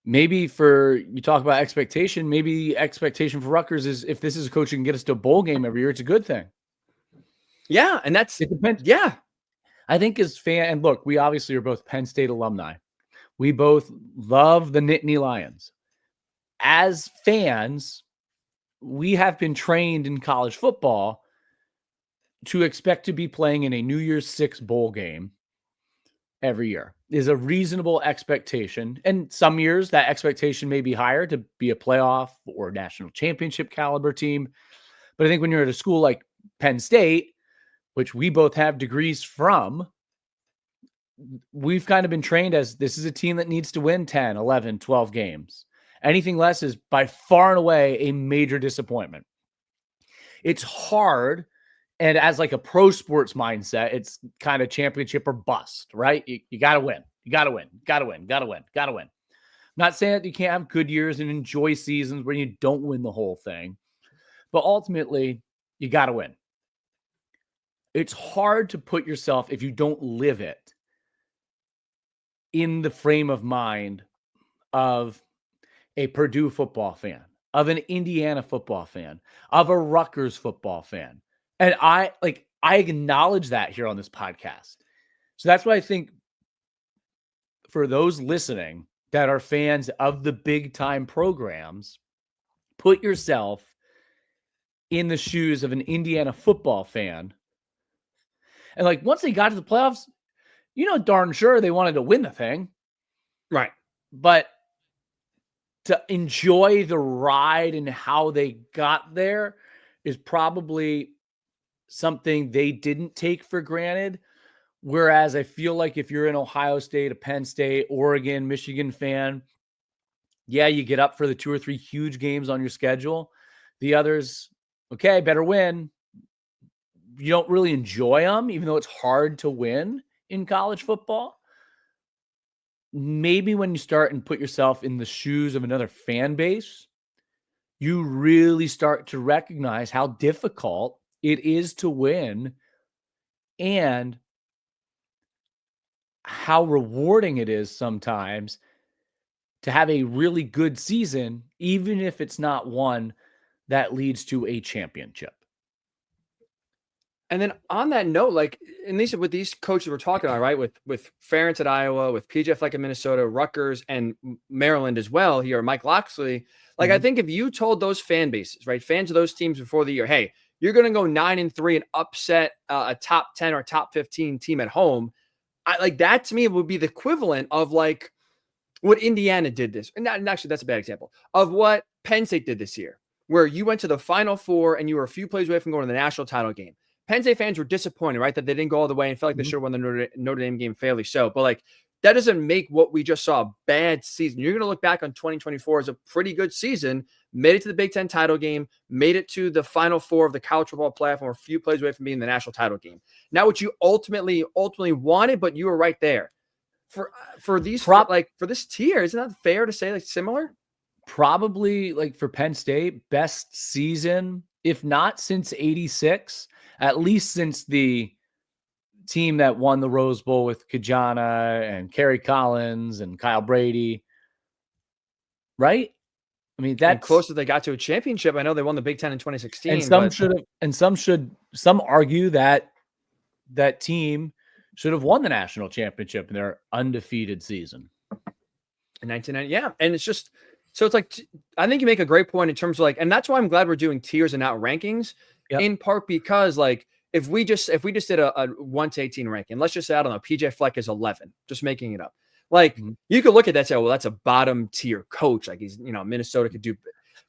Maybe you talk about expectation, maybe expectation for Rutgers is if this is a coach who can get us to a bowl game every year, it's a good thing. Yeah, and it depends. Yeah. I think as and look, we obviously are both Penn State alumni. We both love the Nittany Lions. As fans, we have been trained in college football to expect to be playing in a New Year's Six bowl game every year is a reasonable expectation. And some years that expectation may be higher to be a playoff or national championship caliber team. But I think when you're at a school like Penn State, which we both have degrees from, we've kind of been trained as this is a team that needs to win 10, 11, 12 games. Anything less is by far and away a major disappointment. It's hard. And as like a pro sports mindset, it's kind of championship or bust, right? You got to win. You got to win. Got to win. Got to win. Got to win. I'm not saying that you can't have good years and enjoy seasons where you don't win the whole thing. But ultimately, you got to win. It's hard to put yourself, if you don't live it, in the frame of mind of a Purdue football fan, of an Indiana football fan, of a Rutgers football fan. And I acknowledge that here on this podcast. So that's why I think for those listening that are fans of the big time programs, put yourself in the shoes of an Indiana football fan. And once they got to the playoffs, darn sure they wanted to win the thing. Right. But to enjoy the ride and how they got there is probably something they didn't take for granted. Whereas I feel like if you're an Ohio State, a Penn State, Oregon, Michigan fan, yeah, you get up for the 2 or 3 huge games on your schedule. The others, okay, better win. You don't really enjoy them, even though it's hard to win in college football. Maybe when you start and put yourself in the shoes of another fan base, you really start to recognize how difficult it is to win and how rewarding it is sometimes to have a really good season, even if it's not one that leads to a championship. And then on that note, at least with these coaches we're talking about, right? With Ferentz at Iowa, with PJ Fleck in Minnesota, Rutgers, and Maryland as well here, Mike Locksley. I think if you told those fan bases, right, fans of those teams before the year, hey, you're going to go 9-3 and upset a top 10 or top 15 team at home, that to me would be the equivalent of what Indiana did this. And actually, that's a bad example of what Penn State did this year, where you went to the Final Four and you were a few plays away from going to the national title game. Penn State fans were disappointed, right, that they didn't go all the way and felt like they should have won the Notre Dame game fairly so. But that doesn't make what we just saw a bad season. You're going to look back on 2024 as a pretty good season, made it to the Big Ten title game, made it to the Final Four of the college football playoff, and were a few plays away from being the national title game. Not what you ultimately wanted, but you were right there. For this tier, isn't that fair to say similar? Probably for Penn State, best season, if not since 86, at least since the team that won the Rose Bowl with Kajana and Kerry Collins and Kyle Brady. Right? I mean, And that's close as they got to a championship. I know they won the Big Ten in 2016, some but should have, and some argue that that team should have won the national championship in their undefeated season. in 1990, yeah. And it's just so it's like I think you make a great point in terms of like, and that's why I'm glad we're doing tiers and not rankings, Yep. in part because like if we just did a 1 to 18 ranking, let's just say I don't know, PJ Fleck is 11, just making it up. Like you could look at that and say, well, that's a bottom tier coach. Like he's, Minnesota could do,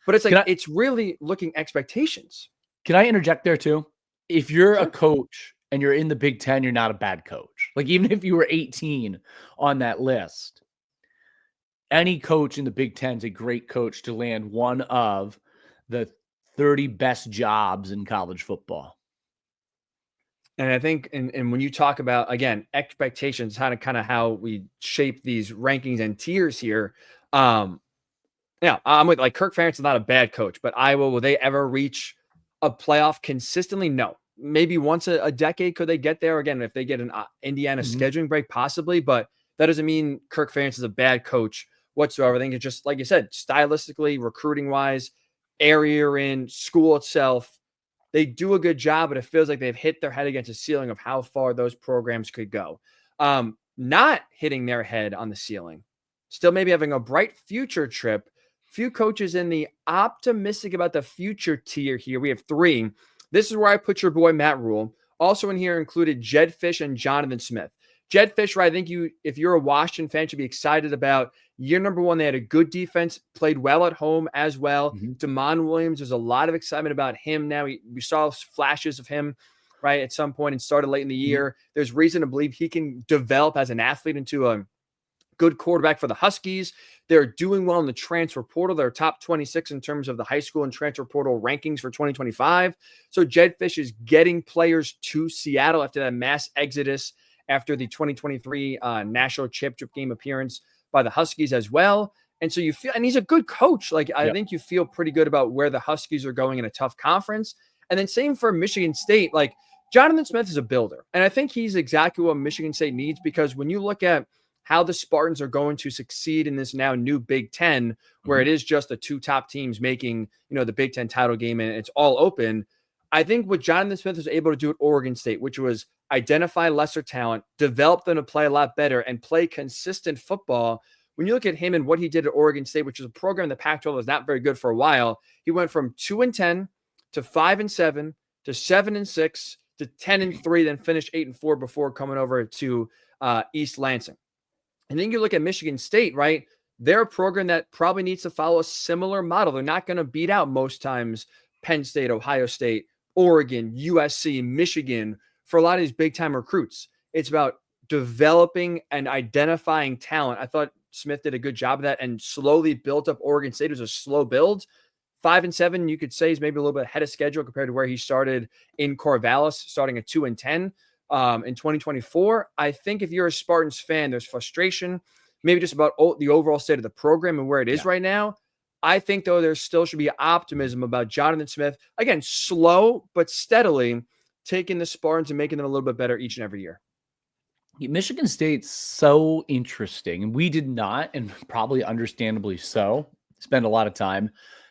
but it's like it's really looking expectations. Can I interject there too? If you're Sure. a coach and you're in the Big Ten, you're not a bad coach. Like even if you were 18 on that list, any coach in the Big Ten is a great coach to land one of the 30 best jobs in college football. And I think, and when you talk about, again, expectations, kind of how we shape these rankings and tiers here. Yeah, I'm with like Kirk Ferentz is not a bad coach, but Iowa, will they ever reach a playoff consistently? No. Maybe once a decade could they get there again if they get an Indiana scheduling break, possibly, but that doesn't mean Kirk Ferentz is a bad coach whatsoever. I think it's just like you said, stylistically, recruiting wise, area you're in, school itself, they do a good job, but it feels like they've hit their head against a ceiling of how far those programs could go. Not hitting their head on the ceiling, still maybe having a bright future trip. Few coaches in the optimistic about the future tier here. We have 3. This is where I put your boy Matt Rule. Also in here included Jed Fish and Jonathan Smith. Jed Fisher, I think if you're a Washington fan, should be excited about year number 1. They had a good defense, played well at home as well. Damon Williams, there's a lot of excitement about him now. We saw flashes of him, right, at some point and started late in the year. There's reason to believe he can develop as an athlete into a good quarterback for the Huskies. They're doing well in the transfer portal. They're top 26 in terms of the high school and transfer portal rankings for 2025. So Jed Fish is getting players to Seattle after that mass exodus after the 2023 national championship game appearance by the Huskies as well. And so you feel, and he's a good coach. Like, I think you feel pretty good about where the Huskies are going in a tough conference. And then same for Michigan State. Like, Jonathan Smith is a builder. And I think he's exactly what Michigan State needs, because when you look at how the Spartans are going to succeed in this now new Big Ten, where it is just the 2 top teams making, the Big Ten title game and it's all open. I think what Jonathan Smith was able to do at Oregon State, which was identify lesser talent, develop them to play a lot better, and play consistent football. When you look at him and what he did at Oregon State, which is a program the Pac-12 was not very good for a while, he went from 2-10 to 5-7 to 7-6 to 10-3, then finished 8-4 before coming over to East Lansing. And then you look at Michigan State, right? They're a program that probably needs to follow a similar model. They're not going to beat out most times Penn State, Ohio State, Oregon, USC, Michigan for a lot of these big-time recruits. It's about developing and identifying talent. I thought Smith did a good job of that and slowly built up Oregon State. It was a slow build. 5-7, you could say, is maybe a little bit ahead of schedule compared to where he started in Corvallis, starting at 2-10 in 2024. I think if you're a Spartans fan, there's frustration, maybe just about the overall state of the program and where it is right now. I think, though, there still should be optimism about Jonathan Smith. Again, slow but steadily taking the Spartans and making them a little bit better each and every year. Michigan State's so interesting. And we did not, and probably understandably so, spend a lot of time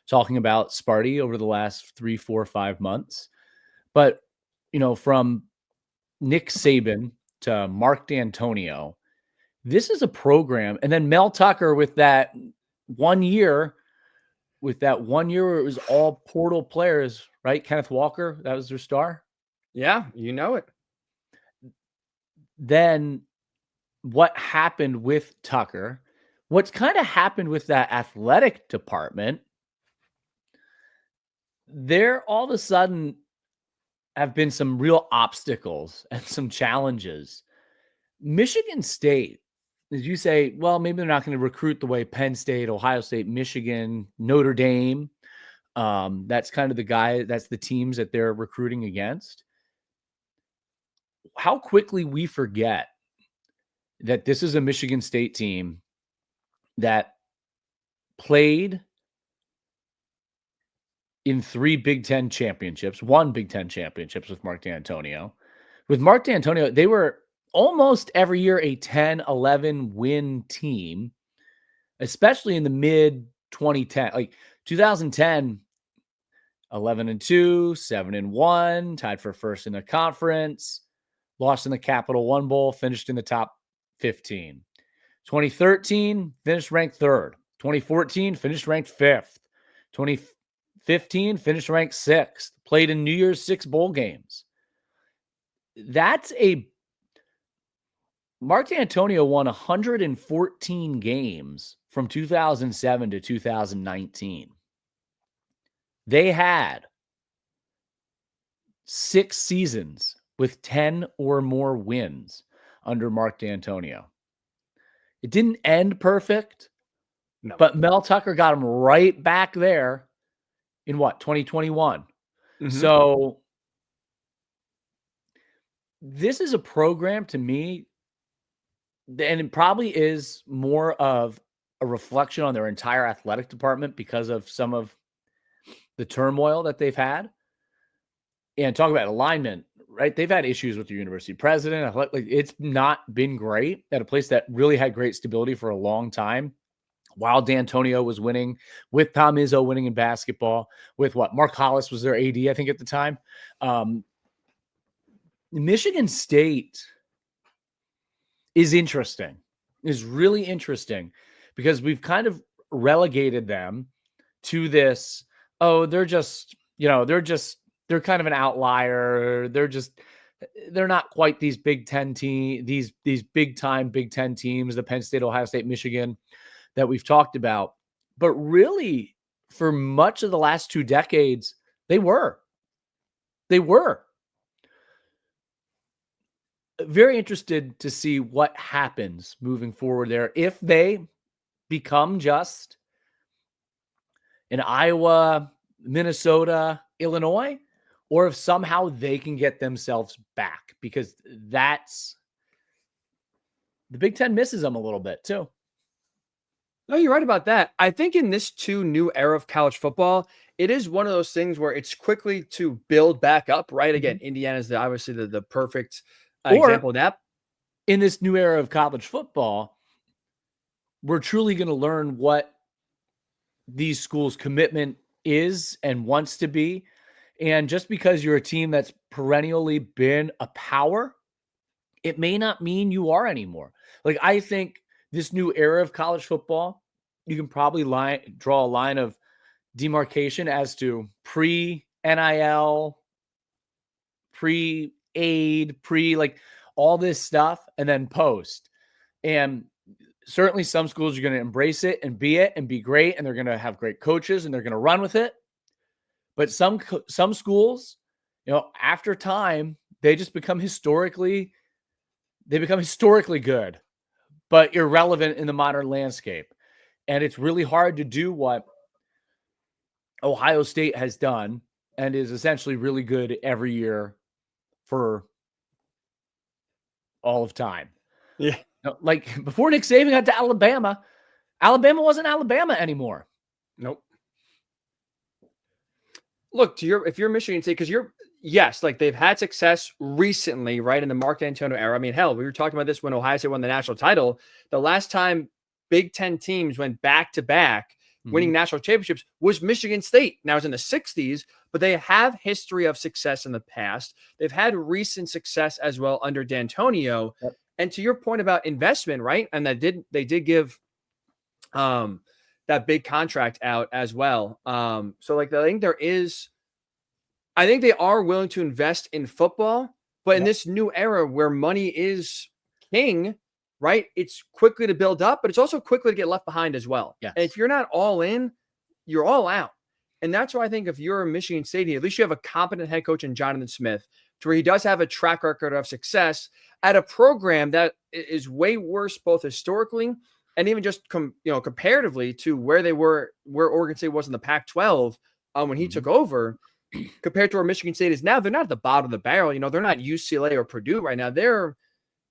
talking about Sparty over the last 3, 4, 5 months. But, from Nick Saban to Mark D'Antonio, this is a program. And then Mel Tucker with that 1 year, where it was all portal players, right? Kenneth Walker, that was their star. Yeah, you know it. Then what happened with Tucker, what's kind of happened with that athletic department, there all of a sudden have been some real obstacles and some challenges. Michigan State, as you say, well, maybe they're not going to recruit the way Penn State, Ohio State, Michigan, Notre Dame. That's kind of that's the teams that they're recruiting against. How quickly we forget that this is a Michigan State team that played in 3 Big Ten championships, 1 Big Ten championships with Mark D'Antonio. With Mark D'Antonio, they were almost every year a 10-11 win team, especially in the mid 2010, like 2010, 11-2, 7-1, tied for first in the conference, lost in the Capital One Bowl, finished in the top 15. 2013, finished ranked third. 2014, finished ranked fifth. 2015, finished ranked sixth. Played in New Year's Six bowl games. Mark D'Antonio won 114 games from 2007 to 2019. They had 6 seasons with 10 or more wins under Mark D'Antonio. It didn't end perfect, No. but Mel Tucker got him right back there in 2021. Mm-hmm. So this is a program to me, and it probably is more of a reflection on their entire athletic department because of some of the turmoil that they've had. And talk about alignment, right? They've had issues with the university president. Like, it's not been great at a place that really had great stability for a long time. While D'Antonio was winning, with Tom Izzo winning in basketball, with Mark Hollis was their AD, I think, at the time. Michigan State is interesting, is really interesting, because we've kind of relegated them to this, they're kind of an outlier. They're not quite these Big Ten these big time Big Ten teams, the Penn State, Ohio State, Michigan, that we've talked about. But really, for much of the last 2 decades, they were. Very interested to see what happens moving forward there. If they become just an Iowa, Minnesota, Illinois, or if somehow they can get themselves back, because that's the Big Ten misses them a little bit too. No, you're right about that. I think in this new era of college football, it is one of those things where it's quickly to build back up, right? Again, Indiana is obviously the perfect example of that. In this new era of college football, we're truly going to learn what these schools' commitment is and wants to be. And just because you're a team that's perennially been a power, it may not mean you are anymore. Like, I think this new era of college football, you can probably draw a line of demarcation as to pre-NIL, pre-aid, like all this stuff, and then post. And certainly some schools are going to embrace it and be great, and they're going to have great coaches and they're going to run with it. But some schools, after time, they just become historically good, but irrelevant in the modern landscape. And it's really hard to do what Ohio State has done and is essentially really good every year for all of time. Yeah. Like before Nick Saban got to Alabama wasn't Alabama anymore. Nope. Look, if you're Michigan State, because yes, like they've had success recently, right, in the Mark D'Antonio era. I mean, hell, we were talking about this when Ohio State won the national title. The last time Big Ten teams went back-to-back winning national championships was Michigan State. Now it's in the 60s, but they have history of success in the past. They've had recent success as well under D'Antonio. Yep. And to your point about investment, right? And they did give that big contract out as well. So like I think they are willing to invest in football, but in this new era where money is king, right? It's quickly to build up, but it's also quickly to get left behind as well. Yes. And if you're not all in, you're all out. And that's why I think if you're a Michigan State, at least you have a competent head coach in Jonathan Smith, to where he does have a track record of success at a program that is way worse, both historically and even just comparatively to where Oregon State was in the Pac-12 when he took over, compared to where Michigan State is now. They're not at the bottom of the barrel. They're not UCLA or Purdue right now. They're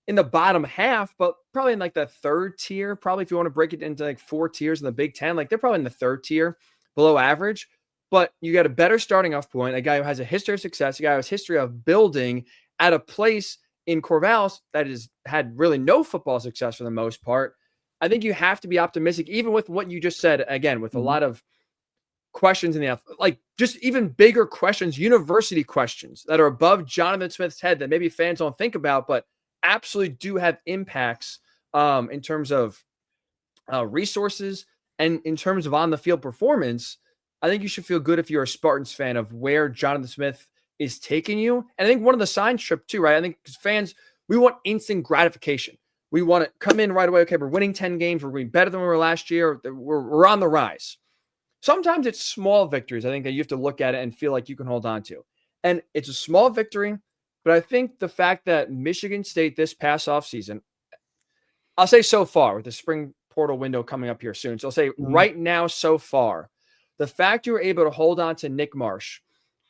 in the bottom half, but probably in like the third tier. Probably if you want to break it into like 4 tiers in the Big Ten, like they're probably in the third tier, below average. But you got a better starting off point, a guy who has a history of success, a guy who has a history of building at a place in Corvallis that has had really no football success for the most part. I think you have to be optimistic, even with what you just said, again, with a lot of questions in the like just even bigger questions, university questions that are above Jonathan Smith's head that maybe fans don't think about, but absolutely do have impacts in terms of resources and in terms of on the field performance. I think you should feel good if you're a Spartans fan of where Jonathan Smith is taking you. And I think one of the signs, Trip, too, right? I think fans, we want instant gratification. We want to come in right away. Okay, we're winning 10 games. We're doing better than we were last year. We're on the rise. Sometimes it's small victories, I think, that you have to look at it and feel like you can hold on to. And it's a small victory, but I think the fact that Michigan State this past offseason, I'll say so far with the spring portal window coming up here soon. So I'll say right now, so far, the fact you were able to hold on to Nick Marsh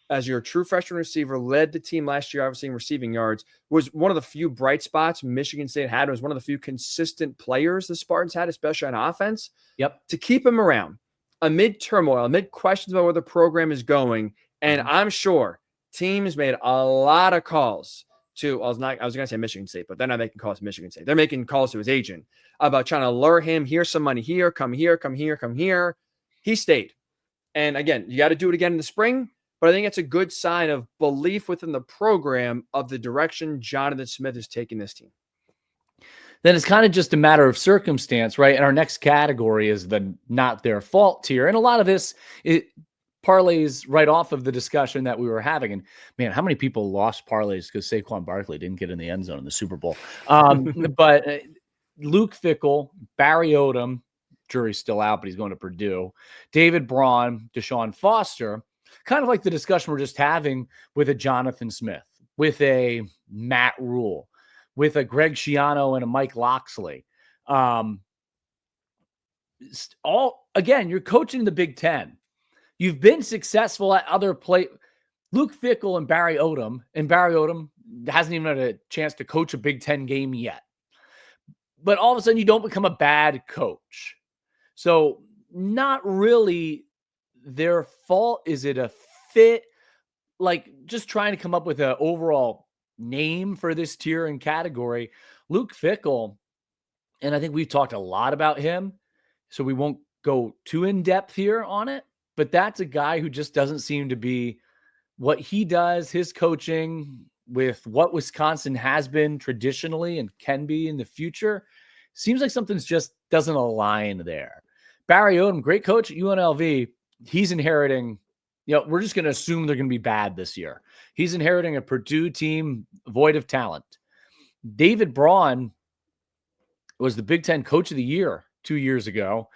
as your true freshman receiver, led the team last year, obviously in receiving yards, was one of the few bright spots Michigan State had. It was one of the few consistent players the Spartans had, especially on offense. Yep. To keep him around amid turmoil, amid questions about where the program is going. And I'm sure teams made a lot of calls to, I was going to say Michigan State, but they're not making calls to Michigan State. They're making calls to his agent about trying to lure him. Here's some money here, come here, come here, come here. He stayed. And again, you got to do it again in the spring, but I think it's a good sign of belief within the program of the direction Jonathan Smith is taking this team. Then it's kind of just a matter of circumstance, right? And our next category is the not their fault tier. And a lot of this, it parlays right off of the discussion that we were having. And man, how many people lost parlays because Saquon Barkley didn't get in the end zone in the Super Bowl? But Luke Fickell, Barry Odom, jury's still out, but he's going to Purdue. David Braun, Deshaun Foster, kind of like the discussion we're just having with a Jonathan Smith, with a Matt Rule, with a Greg Schiano and a Mike Loxley. Again, you're coaching the Big Ten. You've been successful at other Luke Fickell and Barry Odom hasn't even had a chance to coach a Big Ten game yet. But all of a sudden, you don't become a bad coach. So not really their fault. Is it a fit? Like just trying to come up with an overall name for this tier and category. Luke Fickell, and I think we've talked a lot about him, so we won't go too in depth here on it, but that's a guy who just doesn't seem to be what he does, his coaching with what Wisconsin has been traditionally and can be in the future. Seems like something's just doesn't align there. Barry Odom, great coach at UNLV. He's inheriting, we're just going to assume they're going to be bad this year. He's inheriting a Purdue team void of talent. David Braun was the Big Ten Coach of the Year 2 years ago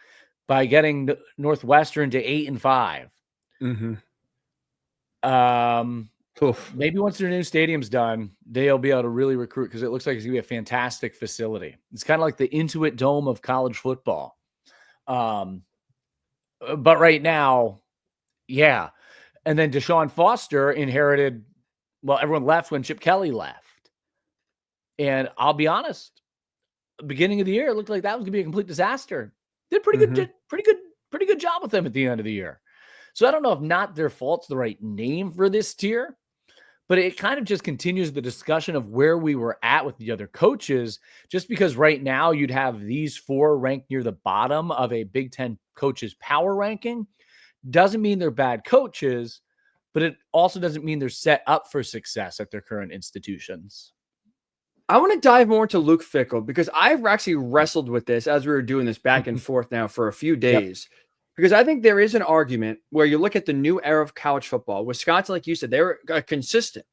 by getting Northwestern to 8-5. Maybe once their new stadium's done, they'll be able to really recruit because it looks like it's going to be a fantastic facility. It's kind of like the Intuit Dome of college football. But right now, yeah. And then Deshaun Foster inherited, everyone left when Chip Kelly left. And I'll be honest, beginning of the year, it looked like that was going to be a complete disaster. Did pretty good job with them at the end of the year. So I don't know if not their fault's the right name for this tier, but it kind of just continues the discussion of where we were at with the other coaches, just because right now you'd have these four ranked near the bottom of a Big Ten coaches power ranking. Doesn't mean they're bad coaches, but it also doesn't mean they're set up for success at their current institutions. I want to dive more into Luke Fickell because I've actually wrestled with this as we were doing this back and forth now for a few days. Yep. Because I think there is an argument where you look at the new era of college football. Wisconsin, like you said, they were a consistent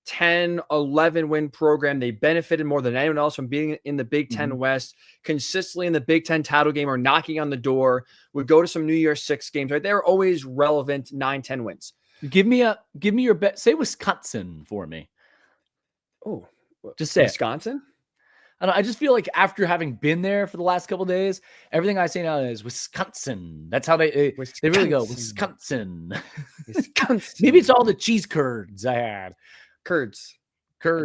10, 11 win program. They benefited more than anyone else from being in the Big Ten West, consistently in the Big Ten title game or knocking on the door, would go to some New Year's Six games, right? They were always relevant 9, 10 wins. Give me your bet. Say Wisconsin for me. Oh, just say Wisconsin. I just feel like after having been there for the last couple of days, everything I say now is Wisconsin. That's how they really go. Wisconsin. Maybe it's all the cheese curds I had. Curds.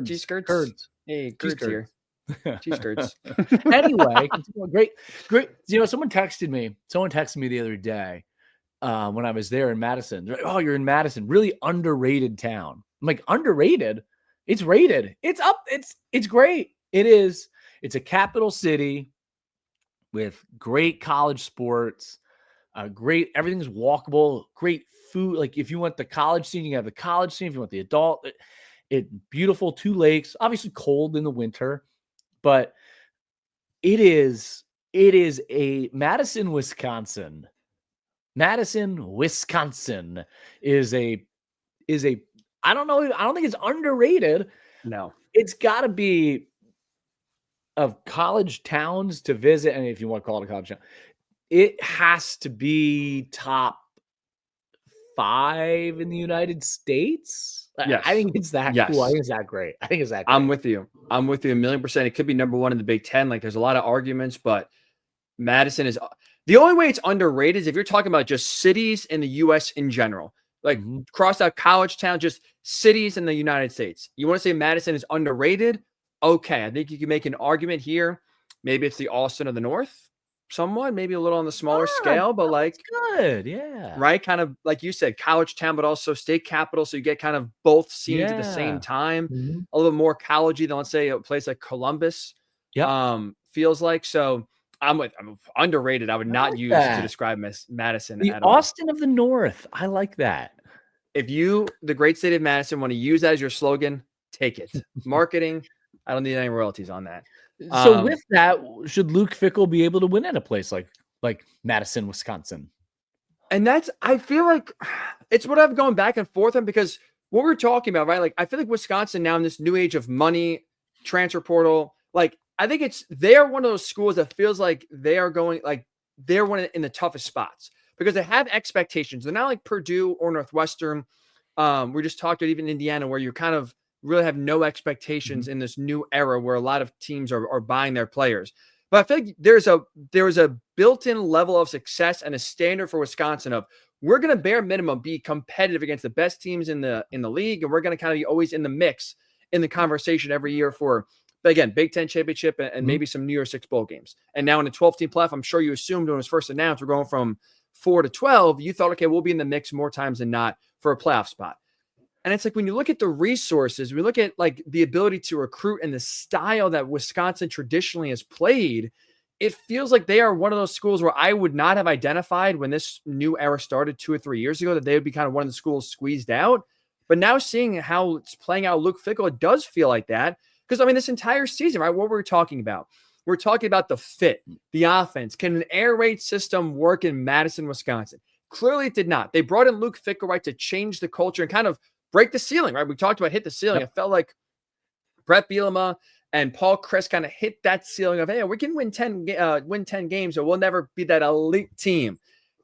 Cheese curds. Curds. Hey, curds here. Cheese curds. Anyway, great. Someone texted me the other day when I was there in Madison. They're like, oh, you're in Madison. Really underrated town. I'm like, underrated? It's rated. It's up. It's great. It is. It's a capital city. with great college sports, great, everything's walkable, great food. Like if you want the college scene, you have the college scene. If you want the adult, beautiful 2 lakes, obviously cold in the winter, but it is a Madison, Wisconsin. Madison, Wisconsin is a I don't know, I don't think it's underrated. No. It's got to be of college towns to visit, and if you want to call it a college town, it has to be top 5 in the United States. Yes. I think it's that cool. I think it's that great. I think it's that great. I'm with you. I'm with you 1,000,000%. It could be number 1 in the Big Ten. Like there's a lot of arguments, but Madison is the only way it's underrated is if you're talking about just cities in the US in general. Like cross out college town, just cities in the United States. You want to say Madison is underrated? Okay. I think you can make an argument here. Maybe it's the Austin of the North, somewhat, maybe a little on the smaller scale, but like good. Yeah. right. Kind of like you said, college town, but also state capital. So you get kind of both scenes at the same time. A little more collegey than let's say a place like Columbus. Feels like. So I'm underrated. I would not use to describe Madison the at all. Austin of the North. I like that. If you, the great state of Madison, want to use that as your slogan, take it. Marketing, I don't need any royalties on that. So with that, should Luke Fickell be able to win at a place like Madison, Wisconsin? And that's, I feel like it's what I've gone back and forth on because what we're talking about, right? Like, I feel like Wisconsin now in this new age of money, transfer portal, like, I think they're one of those schools that feels like they are going, like, they're one in the toughest spots because they have expectations. They're not like Purdue or Northwestern. We just talked about even Indiana, where you kind of really have no expectations in this new era where a lot of teams are buying their players. But I feel like there's a built-in level of success and a standard for Wisconsin of we're going to bare minimum be competitive against the best teams in the league, and we're going to kind of be always in the mix in the conversation every year for, again, Big Ten championship and maybe some New Year's Six bowl games. And now in the 12-team playoff, I'm sure you assumed when it was first announced we're going from 4 to 12. You thought, okay, we'll be in the mix more times than not for a playoff spot. And it's like when you look at the resources, we look at like the ability to recruit and the style that Wisconsin traditionally has played, it feels like they are one of those schools where I would not have identified when this new era started 2 or 3 years ago that they would be kind of one of the schools squeezed out. But now seeing how it's playing out, Luke Fickell, it does feel like that. Because, I mean, this entire season, right, what were we talking about? We're talking about the fit, the offense. Can an air raid system work in Madison, Wisconsin? Clearly it did not. They brought in Luke Fickell, right, to change the culture and kind of break the ceiling, right? We talked about hit the ceiling. It felt like Brett Bielema and Paul Chryst kind of hit that ceiling of, hey, we can win 10 games, or we'll never be that elite team.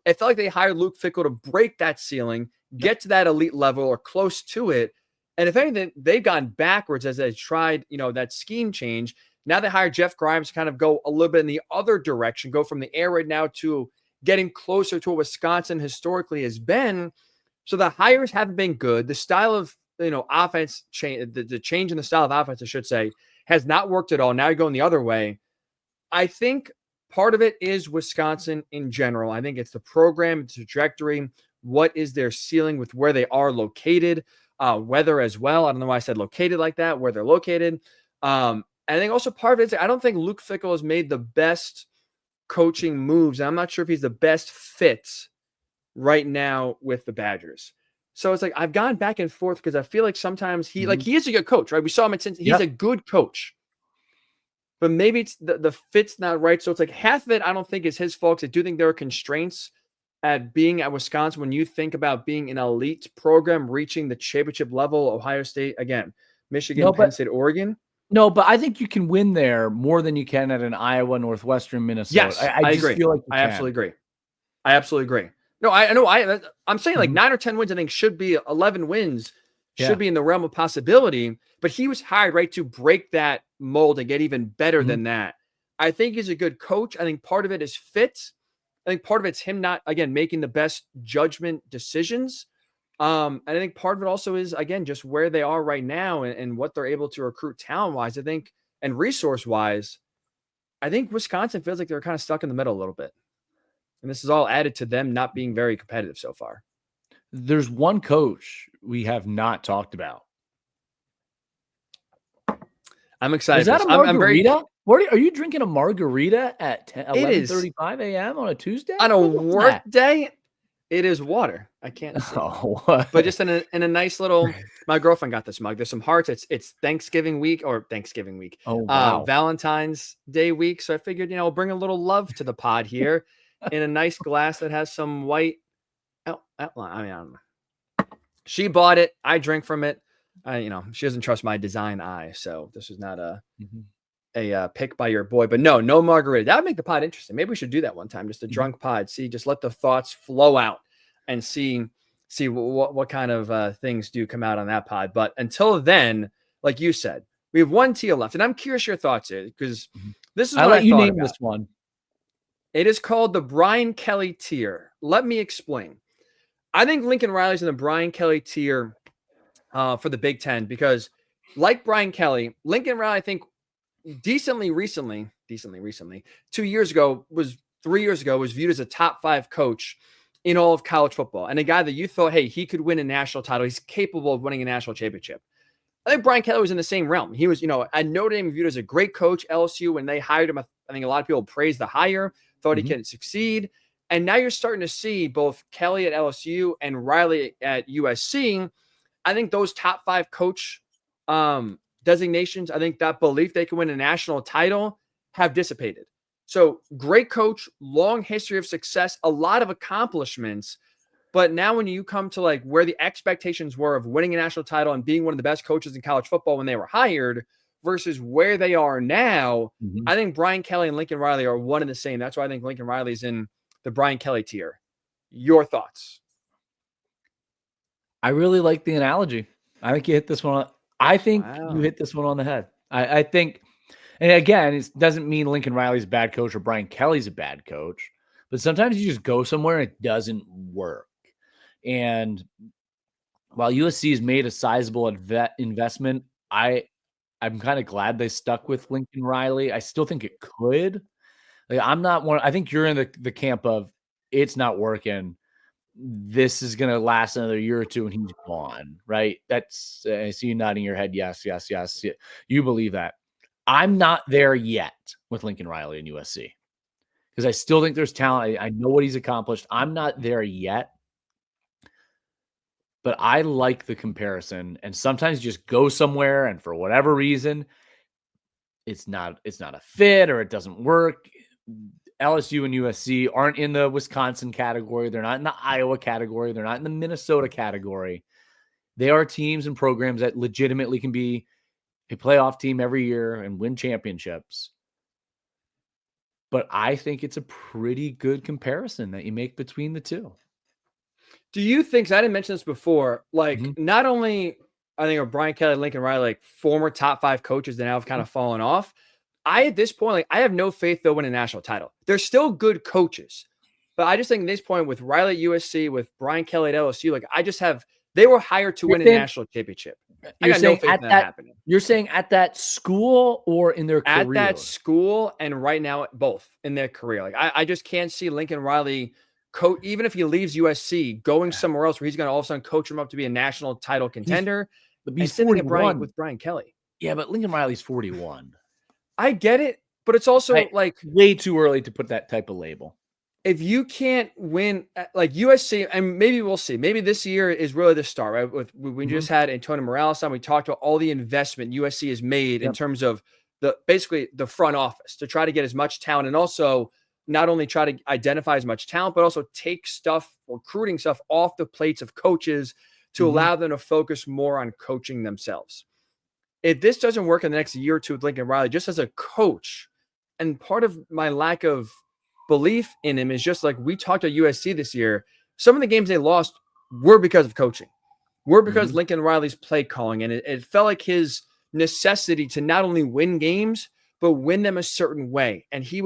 It felt like they hired Luke Fickell to break that ceiling, get to that elite level or close to it. And if anything, they've gone backwards as they tried, that scheme change. Now they hired Jeff Grimes to kind of go a little bit in the other direction, go from the air raid now to getting closer to what Wisconsin historically has been. So the hires haven't been good. The style of, offense change, the change in the style of offense, I should say, has not worked at all. Now you're going the other way. I think part of it is Wisconsin in general. I think it's the program, the trajectory. What is their ceiling with where they are located? Weather as well. I don't know why I said located like that, where they're located. I think also part of it is I don't think Luke Fickell has made the best coaching moves. I'm not sure if he's the best fit right now with the Badgers. So it's like I've gone back and forth because I feel like sometimes he is a good coach, right? We saw him at Cincinnati. He's a good coach. But maybe it's the fit's not right. So it's like half of it I don't think is his fault. I do think there are constraints at being at Wisconsin when you think about being an elite program, reaching the championship level, Ohio State, again, Michigan, Penn State, Oregon. No, but I think you can win there more than you can at an Iowa, Northwestern, Minnesota. Yes, I agree. Feel like I absolutely agree. No, I'm saying like 9 or 10 wins, I think should be 11 wins, should be in the realm of possibility. But he was hired, right, to break that mold and get even better than that. I think he's a good coach. I think part of it is fit. I think part of it's him not, again, making the best judgment decisions. And I think part of it also is, again, just where they are right now and what they're able to recruit talent-wise, I think, and resource-wise. I think Wisconsin feels like they're kind of stuck in the middle a little bit. And this is all added to them not being very competitive so far. There's one coach we have not talked about. I'm excited. Is that a margarita? Are you drinking a margarita at It is 11:35 a.m. on a Tuesday? on a What's work that? day. It is water. I can't see. Oh, But just in a nice little, my girlfriend got this mug. There's some hearts. It's Thanksgiving week, oh wow. Valentine's Day week. So I figured, bring a little love to the pod here in a nice glass that has some white outline. I mean, I don't know. She bought it. I drink from it. She doesn't trust my design eye. So this is not Mhm, a pick by your boy, but no margarita. That would make the pod interesting. Maybe we should do that one time, just a mhm. drunk pod. See, just let the thoughts flow out and see what kind of things do come out on that pod. But until then, like you said, we have one tier left, and I'm curious your thoughts here because Mhm. this is I what I let you thought name about. this one. It is called the Brian Kelly tier. Let me explain. I think Lincoln Riley's in the Brian Kelly tier for the Big Ten because, like Brian Kelly, Lincoln Riley, I think decently recently, 2 years ago, 3 years ago, was viewed as a top 5 coach in all of college football. And a guy that you thought, hey, he could win a national title. He's capable of winning a national championship. I think Brian Kelly was in the same realm. He was, at Notre Dame viewed as a great coach. LSU, when they hired him, I think a lot of people praised the hire, thought he Mhm. can succeed. And now you're starting to see both Kelly at LSU and Riley at USC. I think those top 5 coach designations, I think that belief they can win a national title have dissipated. So great coach, long history of success, a lot of accomplishments. But now when you come to like where the expectations were of winning a national title and being one of the best coaches in college football when they were hired versus where they are now, Mhm. I think Brian Kelly and Lincoln Riley are one and the same. That's why I think Lincoln Riley's in the Brian Kelly tier. Your thoughts? I really like the analogy. I think you hit this one. I think you Wow. hit this one on the head. I think, and again, it doesn't mean Lincoln Riley's a bad coach or Brian Kelly's a bad coach, but sometimes you just go somewhere and it doesn't work. And while USC has made a sizable investment, I'm kind of glad they stuck with Lincoln Riley. I still think it could. Like, I'm not one. I think you're in the camp of it's not working. This is gonna last another year or two, and he's gone. Right? That's I see you nodding your head. Yes, yes, yes. You believe that. I'm not there yet with Lincoln Riley and USC because I still think there's talent. I know what he's accomplished. I'm not there yet. But I like the comparison, and sometimes just go somewhere, and for whatever reason, it's not a fit or it doesn't work. LSU and USC aren't in the Wisconsin category. They're not in the Iowa category. They're not in the Minnesota category. They are teams and programs that legitimately can be a playoff team every year and win championships. But I think it's a pretty good comparison that you make between the two. Do you think, 'cause I didn't mention this before, like Mhm. not only I think are Brian Kelly, Lincoln Riley, like former top 5 coaches that now have kind of fallen off. At this point, like I have no faith they'll win a national title. They're still good coaches. But I just think at this point with Riley at USC, with Brian Kelly at LSU, like I just have they were hired to You're win a saying national championship. I you're got no saying faith at in that that happening. you're saying at that school or in their At that career? school and right now at both in their career. Like I just can't see Lincoln Riley even if he leaves USC, going somewhere else where he's going to all of a sudden coach him up to be a national title He's contender. And he's same thing at 41. with Brian Kelly. Yeah, but Lincoln Riley's 41. I get it, but it's also I like way too early to put that type of label. if you can't win like USC, and maybe we'll see. Maybe this year is really the start, right? We Mhm. just had Antonio Morales on. We talked about all the investment USC has made in Yep. terms of basically the front office to try to get as much talent and also not only try to identify as much talent, but also take stuff, recruiting stuff off the plates of coaches to Mhm. allow them to focus more on coaching themselves. If this doesn't work in the next year or two with Lincoln Riley, just as a coach, and part of my lack of belief in him is just like we talked at USC this year. Some of the games they lost were because of coaching, were because Mhm. Lincoln Riley's play calling. And it felt like his necessity to not only win games, but win them a certain way. And he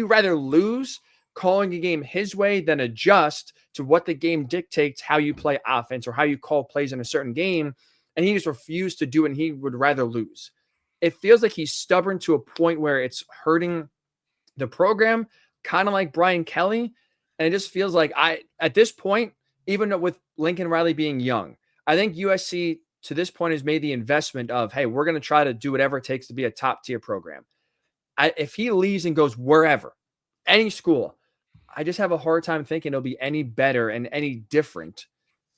rather lose calling a game his way than adjust to what the game dictates how you play offense or how you call plays in a certain game. And he just refused to do it and he would rather lose. It feels like he's stubborn to a point where it's hurting the program, kind of like Brian Kelly. And it just feels like at this point, even with Lincoln Riley being young, I think USC to this point has made the investment of, hey, we're going to try to do whatever it takes to be a top tier program. if he leaves and goes wherever, any school, I just have a hard time thinking it'll be any better and any different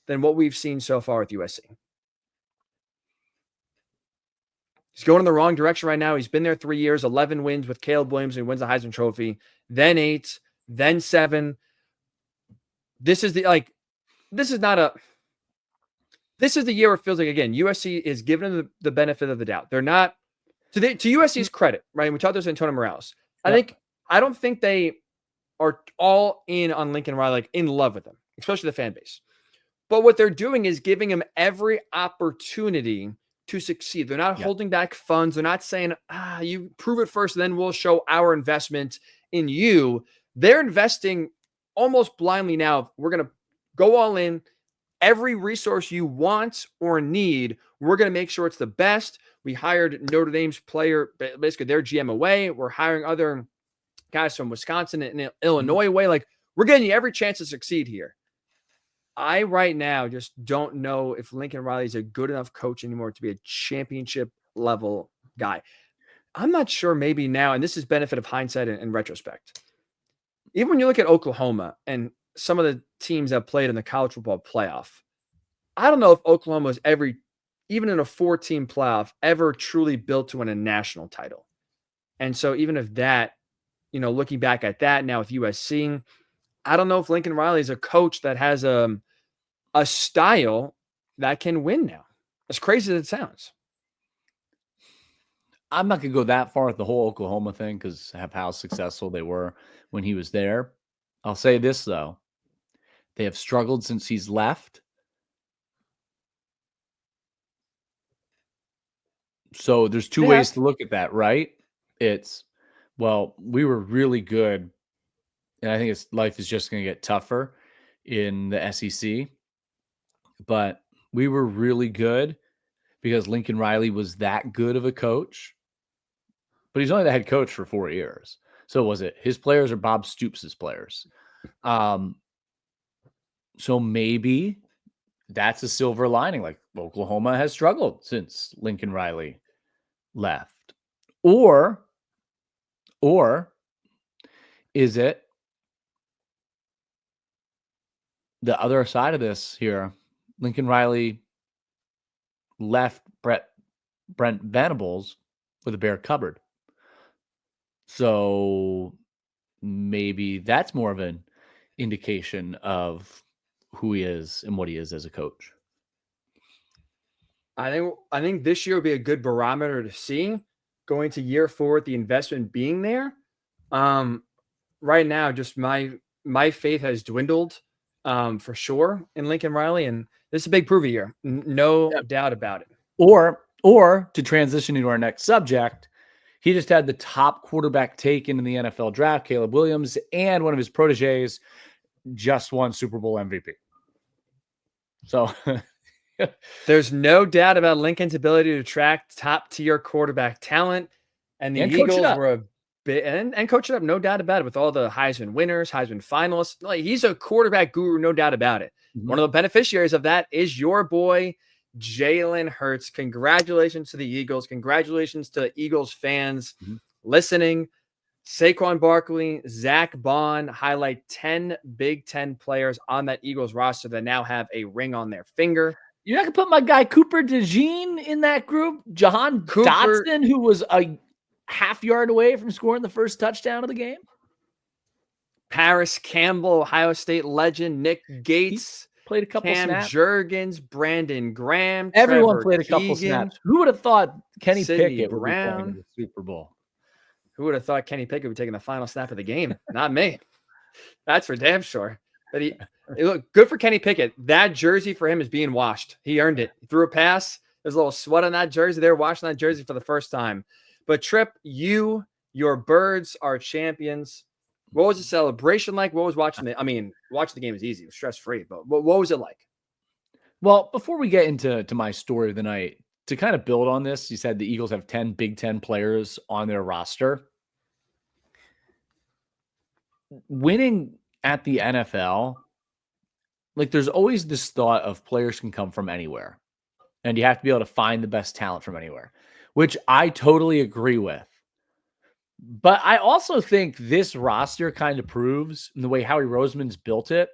than what we've seen so far with USC. He's going in the wrong direction right now. He's been there 3 years, 11 wins with Caleb Williams, and wins the Heisman Trophy, then 8, then 7. This is the this is the year where it feels like, again, USC is giving them the benefit of the doubt. They're not, to USC's credit, right? We talked about Antonio Morales. I don't think they are all in on Lincoln Riley, like in love with him, especially the fan base. But what they're doing is giving him every opportunity to succeed. They're not holding back funds. They're not saying, you prove it first, and then we'll show our investment in you. They're investing almost blindly now. We're going to go all in. Every resource you want or need, we're going to make sure it's the best. We hired Notre Dame's player, basically their GM away. We're hiring other guys from Wisconsin and Illinois away. Like, we're getting you every chance to succeed here. I right now just don't know if Lincoln Riley is a good enough coach anymore to be a championship level guy. I'm not sure, maybe now, and this is benefit of hindsight and retrospect. Even when you look at Oklahoma and some of the teams that played in the college football playoff, I don't know if Oklahoma was even in a 4-team playoff, ever truly built to win a national title. And so even if that, looking back at that now with USC, I don't know if Lincoln Riley is a coach that has a style that can win now. As crazy as it sounds. I'm not going to go that far with the whole Oklahoma thing because of how successful they were when he was there. I'll say this, though. They have struggled since he's left. So there's two ways to look at that, right? It's, well, we were really good, and I think life is just going to get tougher in the SEC. But we were really good because Lincoln Riley was that good of a coach. But he's only the head coach for 4 years. So was it his players or Bob Stoops' players? So maybe that's a silver lining. Like, Oklahoma has struggled since Lincoln Riley left. Or is it the other side of this here? Lincoln Riley left Brent Venables with a bare cupboard. So maybe that's more of an indication of who he is and what he is as a coach. I think this year will be a good barometer to see going to year 4 with the investment being there. Right now, just my faith has dwindled for sure in Lincoln Riley, and this is a big prove year. No doubt about it. Or to transition into our next subject, he just had the top quarterback taken in the NFL draft, Caleb Williams, and one of his proteges just won Super Bowl MVP. So there's no doubt about Lincoln's ability to attract top-tier quarterback talent, and the Eagles were a bit and coach it up, no doubt about it, with all the Heisman winners, Heisman finalists. Like, he's a quarterback guru, no doubt about it. Mm-hmm. One of the beneficiaries of that is your boy Jalen Hurts. Congratulations to the Eagles. Congratulations to Eagles fans listening. Saquon Barkley, Zach Bond highlight 10 Big Ten players on that Eagles roster that now have a ring on their finger. You're not going to put my guy Cooper DeJean in that group? Jahan Dotson, who was a half yard away from scoring the first touchdown of the game? Paris Campbell, Ohio State legend, Nick Gates. Played a couple snaps. Cam Jurgens, Brandon Graham. Everyone Trevor played a couple snaps. Who would have thought Kenny Pickett would be playing in the Super Bowl? Who would have thought Kenny Pickett would be taking the final snap of the game? Not me. That's for damn sure. But look, good for Kenny Pickett. That jersey for him is being washed. He earned it. He threw a pass. There's a little sweat on that jersey. They're washing that jersey for the first time. But Tripp, your Birds are champions. What was the celebration like? What was watching watching the game is easy. It was stress-free. But what was it like? Well, before we get into my story of the night, to kind of build on this, you said the Eagles have 10 Big Ten players on their roster. Winning at the NFL, like, there's always this thought of players can come from anywhere. And you have to be able to find the best talent from anywhere, which I totally agree with. But I also think this roster kind of proves, in the way Howie Roseman's built it,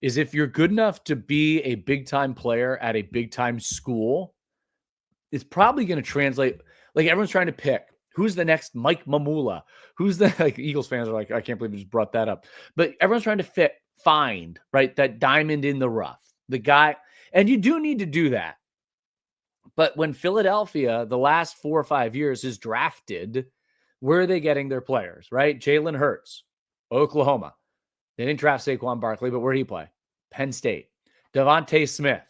is if you're good enough to be a big-time player at a big-time school, it's probably going to translate. Like, everyone's trying to pick who's the next Mike Mamula, who's the, like, Eagles fans are like, I can't believe we just brought that up. But everyone's trying to find, right, that diamond in the rough, the guy. And you do need to do that. But when Philadelphia, the last 4 or 5 years, is drafted, where are they getting their players, right? Jalen Hurts, Oklahoma. They didn't draft Saquon Barkley, but where did he play? Penn State. Devontae Smith,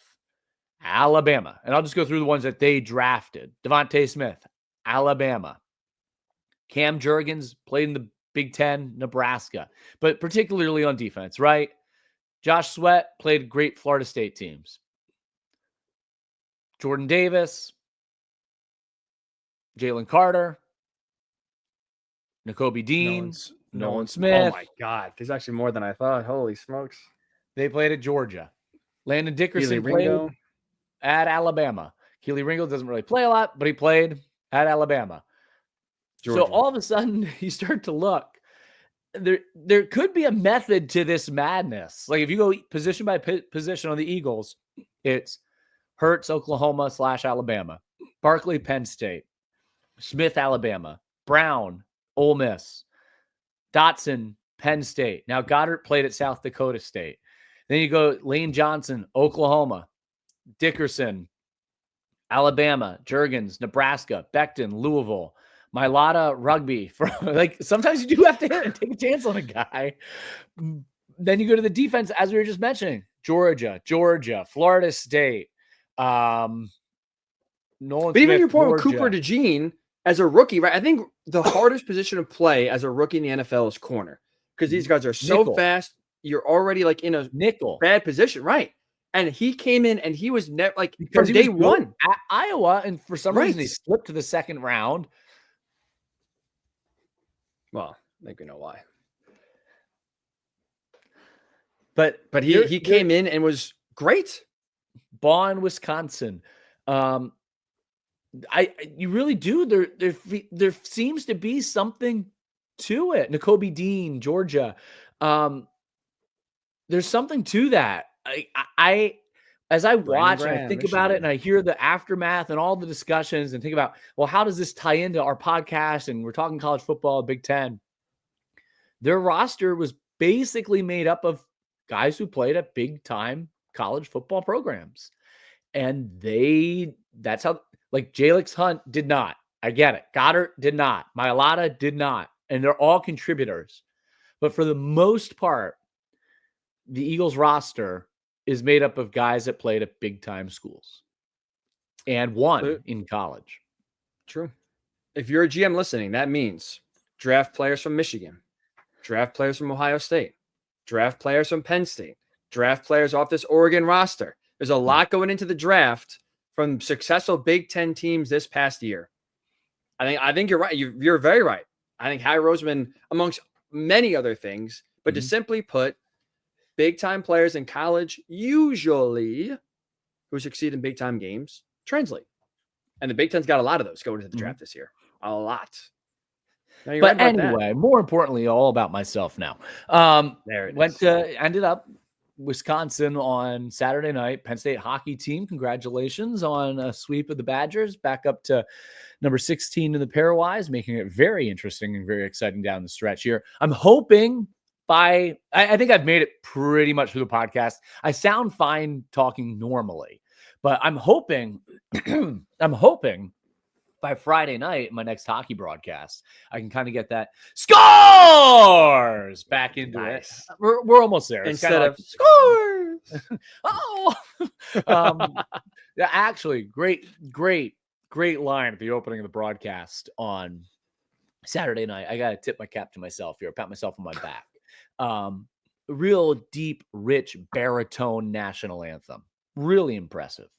Alabama. And I'll just go through the ones that they drafted. Devontae Smith, Alabama. Cam Jurgens played in the Big Ten, Nebraska, but particularly on defense, right? Josh Sweat played great Florida State teams. Jordan Davis, Jalen Carter, Nakobe Dean, Nolan Smith. Oh my God, there's actually more than I thought. Holy smokes! They played at Georgia. Landon Dickerson Keely played Ringo. at Alabama. Keely Ringo doesn't really play a lot, but he played at Alabama. Georgia. So all of a sudden, you start to look. There could be a method to this madness. Like, if you go position by position on the Eagles, it's Hurts, Oklahoma / Alabama. Barkley, Penn State. Smith, Alabama. Brown, Ole Miss. Dotson, Penn State. Now, Goddard played at South Dakota State. Then you go Lane Johnson, Oklahoma. Dickerson, Alabama. Jurgens, Nebraska. Becton, Louisville. Mailata, Rugby. Like, sometimes you do have to hit and take a chance on a guy. Then you go to the defense, as we were just mentioning. Georgia, Florida State. Nolan But Smith, even your point with Georgia. Cooper DeJean as a rookie, right? I think the hardest position to play as a rookie in the NFL is corner, because these guys are so Nickel. fast. You're already like in a Nickel. bad position, right? And he came in and he was never like Because from he day was good one at Iowa, and for some reason Right. he slipped to the second round. Well, I think we know why. But he came in and was great. Bonn, Wisconsin. You really do. There seems to be something to it. Nakobe Dean, Georgia. There's something to that. As I watch and I think about it and I hear the aftermath and all the discussions and think about, well, how does this tie into our podcast? And we're talking college football, Big Ten. Their roster was basically made up of guys who played at big time college football programs. And that's how, like, Jalix Hunt did not. I get it. Goddard did not. Mailata did not. And they're all contributors. But for the most part, the Eagles roster is made up of guys that played at big time schools and won in college. True. If you're a GM listening, that means draft players from Michigan, draft players from Ohio State, draft players from Penn State, draft players off this Oregon roster. There's a lot going into the draft from successful Big Ten teams this past year. I think you're right. You're very right. I think Howie Roseman, amongst many other things, but to simply put, big-time players in college, usually who succeed in big-time games, translate. And the Big Ten's got a lot of those going into the draft this year. A lot. But anyway, more importantly, all about myself now. There it is. Ended up Wisconsin on Saturday night. Penn State hockey team, congratulations on a sweep of the Badgers, back up to number 16 in the pairwise, making it very interesting and very exciting down the stretch here. I'm hoping I think I've made it pretty much through the podcast. I sound fine talking normally, but I'm hoping by Friday night, my next hockey broadcast, I can kind of get that scores back into it. We're almost there. Instead of scores. Actually, great line at the opening of the broadcast on Saturday night. I got to tip my cap to myself here, pat myself on my back. Real deep, rich baritone national anthem. Really impressive.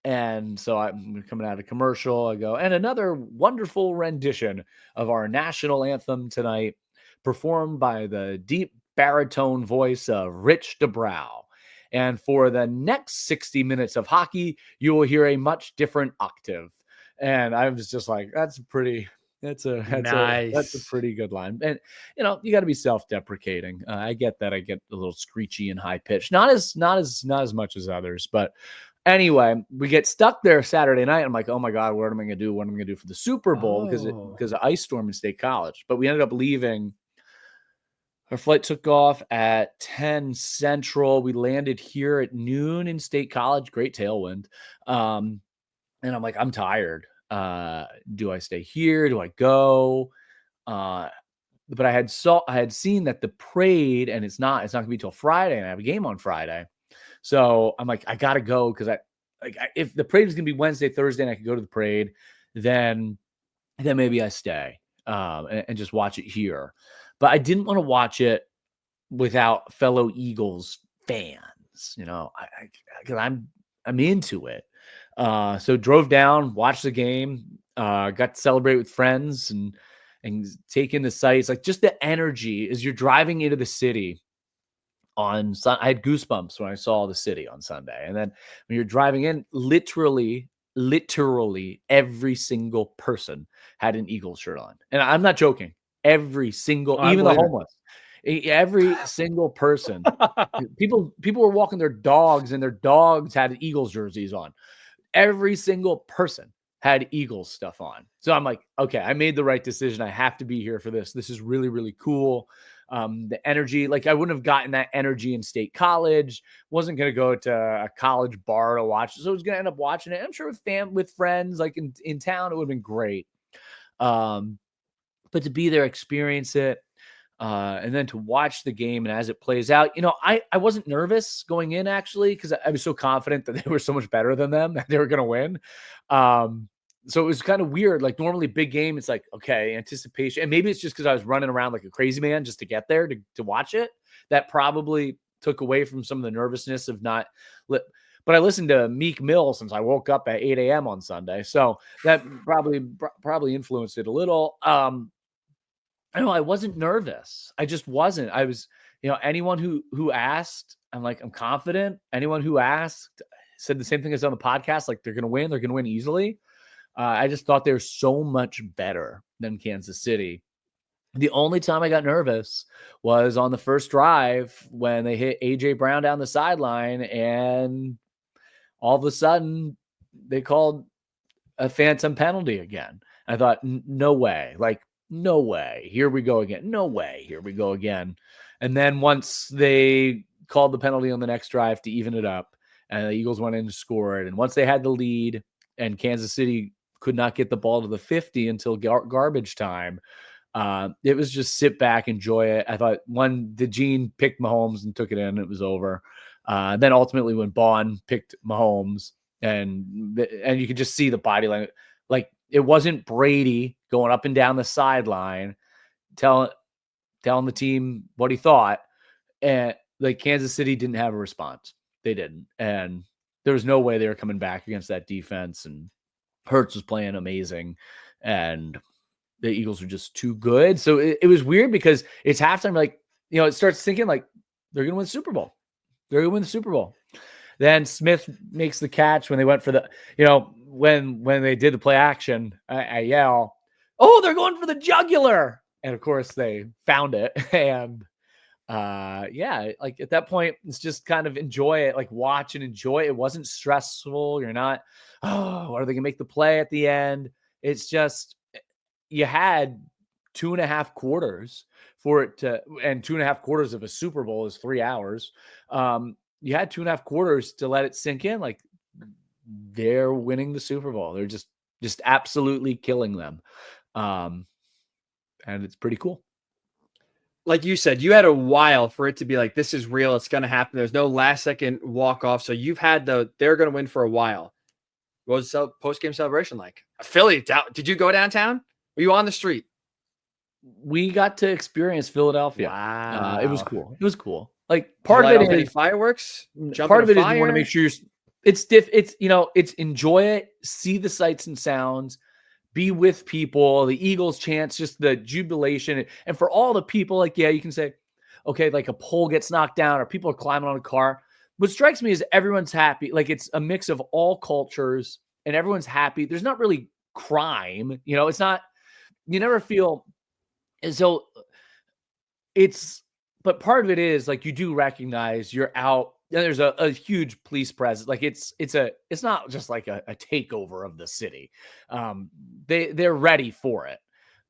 And so I'm coming out of commercial. I go, and another wonderful rendition of our national anthem tonight, performed by the deep baritone voice of Rich DeBrow. And for the next 60 minutes of hockey, you will hear a much different octave. And I was just like, that's pretty That's a Nice. pretty good line. And you got to be self-deprecating. I get that. I get a little screechy and high pitched. Not as much as others, but anyway, we get stuck there Saturday night. I'm like, oh my God, what am I gonna do? What am I gonna do for the Super Bowl? Because of ice storm in State College. But we ended up leaving. Our flight took off at 10 Central. We landed here at noon in State College. Great tailwind. And I'm like, I'm tired. Do I stay here? Do I go? But I had seen that the parade, and it's not gonna be till Friday, and I have a game on Friday. So I'm like, I gotta go because if the parade is gonna be Wednesday, Thursday, and I could go to the parade, then maybe I stay and just watch it here. But I didn't want to watch it without fellow Eagles fans, because I'm into it. So drove down, watched the game, got to celebrate with friends and take in the sights, like just the energy as you're driving into the city on I had goosebumps when I saw the city on Sunday. And then when you're driving in, literally every single person had an Eagles shirt on. And I'm not joking. Every single, even the homeless, every single person. People were walking their dogs, and their dogs had Eagles jerseys on. Every single person had Eagles stuff on. So I'm like, okay, I made the right decision. I have to be here for this. This is really, really cool. The energy, like I wouldn't have gotten that energy in State College. Wasn't going to go to a college bar to watch it. So I was going to end up watching it. I'm sure with friends, like in town, it would have been great. But to be there, experience it, and then to watch the game and as it plays out, I wasn't nervous going in actually, because I was so confident that they were so much better than them that they were going to win. So it was kind of weird. Like normally big game, it's like, okay, anticipation. And maybe it's just because I was running around like a crazy man just to get there to watch it. That probably took away from some of the nervousness of not. But I listened to Meek Mill since I woke up at 8 a.m. on Sunday. So that probably influenced it a little. I know I wasn't nervous. I just wasn't. I was, anyone who asked, I'm like, I'm confident. Anyone who asked said the same thing as on the podcast. Like they're going to win. They're going to win easily. I just thought they were so much better than Kansas City. The only time I got nervous was on the first drive when they hit AJ Brown down the sideline, and all of a sudden they called a phantom penalty again. I thought, no way. Like, no way. Here we go again. No way. Here we go again. And then once they called the penalty on the next drive to even it up, and the Eagles went in and scored. And once they had the lead and Kansas City could not get the ball to the 50 until garbage time, it was just sit back, enjoy it. I thought DeJean picked Mahomes and took it in. It was over. Then ultimately when Bond picked Mahomes, and you could just see the body language. Like it wasn't Brady going up and down the sideline, telling the team what he thought. And like Kansas City didn't have a response. They didn't. And there was no way they were coming back against that defense. And Hurts was playing amazing. And the Eagles were just too good. So it was weird because it's halftime. Like, it starts thinking like they're going to win the Super Bowl. They're going to win the Super Bowl. Then Smith makes the catch when they went for the, when they did the play action, I yell, oh, they're going for the jugular. And of course they found it. And like at that point, it's just kind of enjoy it, like watch and enjoy it. It wasn't stressful. You're not, oh, are they gonna make the play at the end? It's just, you had 2.5 quarters for it to, and 2.5 quarters of a Super Bowl is 3 hours. You had 2.5 quarters to let it sink in. Like they're winning the Super Bowl. They're just absolutely killing them. And it's pretty cool. Like you said, you had a while for it to be like, this is real. It's going to happen. There's no last second walk off. So you've had they're going to win for a while. What was the post-game celebration like? Philly, did you go downtown? Were you on the street? We got to experience Philadelphia. Wow. It was cool. It was cool. Like part of it is fireworks. Part of it is you want to make sure it's enjoy it, see the sights and sounds, be with people, the Eagles chants, just the jubilation. And for all the people, like, yeah, you can say, okay, like a pole gets knocked down or people are climbing on a car. What strikes me is everyone's happy. Like it's a mix of all cultures and everyone's happy. There's not really crime. It's not, you never feel as though but part of it is like you do recognize you're out. There's a huge police presence. Like it's not just like a takeover of the city. They're ready for it.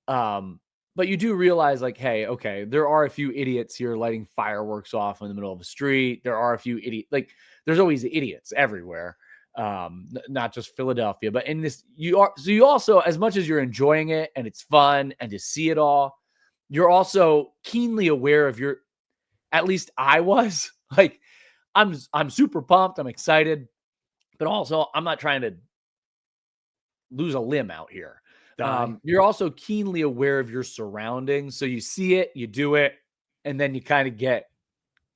But you do realize like, hey, okay, there are a few idiots here lighting fireworks off in the middle of the street. There are a few like there's always idiots everywhere. Not just Philadelphia, but in this, you also, as much as you're enjoying it and it's fun and to see it all, you're also keenly aware of at least I was like, I'm super pumped. I'm excited, but also I'm not trying to lose a limb out here. You're also keenly aware of your surroundings. So you see it, you do it, and then you kind of get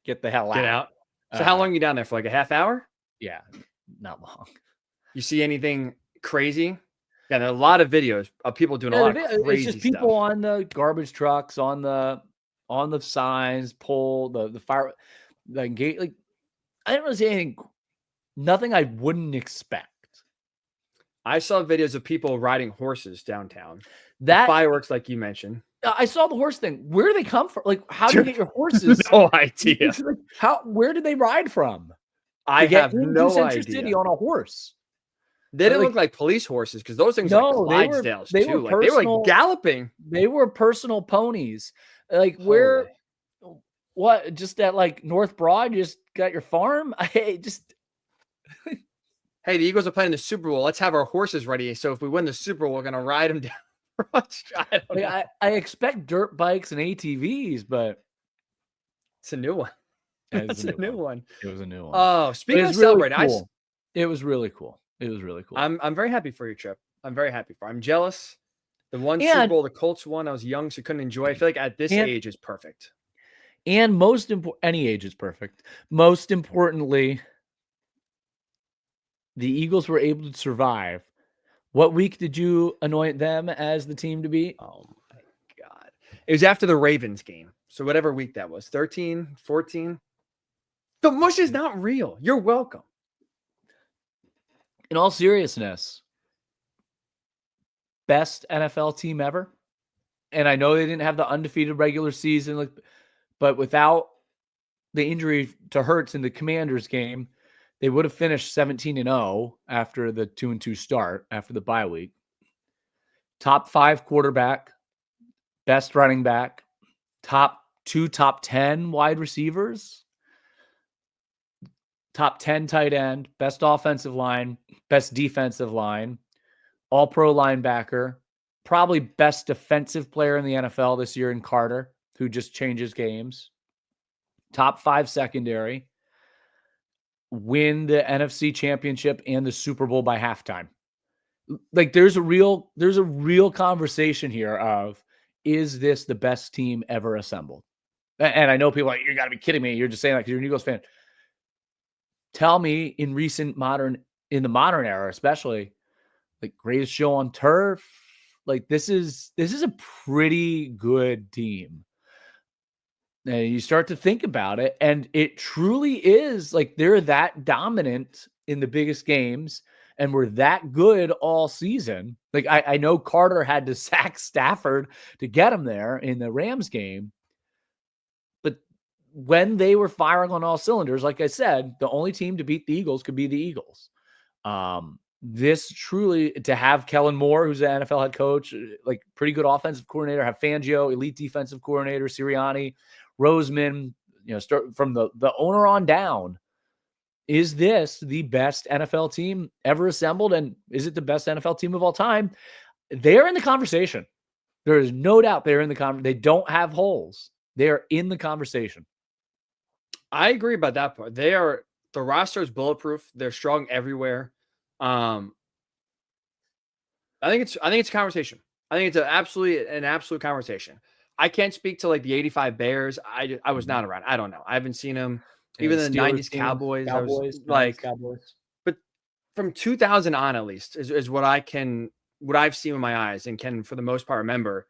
the hell out. So how long are you down there for? Like a half hour? Yeah, not long. You see anything crazy? Yeah, there are a lot of videos of people doing a lot of crazy It's just people stuff. on the garbage trucks, on the signs, pole, the fire, the gate. Like, I didn't really see anything, nothing I wouldn't expect. I saw videos of people riding horses downtown. That fireworks, like you mentioned. I saw the horse thing. Where do they come from? Like, how do you get your horses? No idea. Where did they ride from? I have no idea. City on a horse. They didn't look like police horses because those things are like Clydesdales too. Like they were like galloping. They were personal ponies. Like where? What? Just at like North Broad? You just got your farm? Hey, the Eagles are playing the Super Bowl. Let's have our horses ready. So if we win the Super Bowl, we're gonna ride them down. I expect dirt bikes and ATVs, but it's a new one. It's a new one. It was a new one. Oh, speaking of celebrating, cool. It was really cool. It was really cool. I'm very happy for your trip. I'm jealous. The one Super Bowl the Colts won, I was young, so couldn't enjoy. I feel like at this age is perfect. And any age is perfect. Most importantly, the Eagles were able to survive. What week did you anoint them as the team to beat? Oh my God. It was after the Ravens game. So whatever week that was, 13, 14. The mush is not real. You're welcome. In all seriousness, best NFL team ever. And I know they didn't have the undefeated regular season, but without the injury to Hurts in the Commanders game, they would have finished 17-0 after the 2-2 start, after the bye week. Top 5 quarterback, best running back, top 10 wide receivers, top 10 tight end, best offensive line, best defensive line, all-pro linebacker, probably best defensive player in the NFL this year in Carter, who just changes games, top 5 secondary, win the NFC Championship and the Super Bowl by halftime. Like there's a real conversation here of, is this the best team ever assembled? And I know people are like, you got to be kidding me. You're just saying that because you're an Eagles fan. Tell me in the modern era, especially, like greatest show on turf. Like this is a pretty good team. And you start to think about it, and it truly is like they're that dominant in the biggest games, and we're that good all season. Like I know Carter had to sack Stafford to get him there in the Rams game, but when they were firing on all cylinders, like I said, the only team to beat the Eagles could be the Eagles. This truly, to have Kellen Moore, who's an NFL head coach, like pretty good offensive coordinator, have Fangio, elite defensive coordinator, Sirianni, Roseman, start from the owner on down. Is this the best NFL team ever assembled? And is it the best NFL team of all time? They're in the conversation. There is no doubt they're in the conversation. They don't have holes. They're in the conversation. I agree about that part. The roster is bulletproof. They're strong everywhere. I think it's a conversation. I think it's an absolute conversation. I can't speak to like the 85 Bears. I was not around. I don't know. I haven't seen them. Even the 90s Cowboys. But from 2000 on, at least, is what I've seen with my eyes and can, for the most part, remember.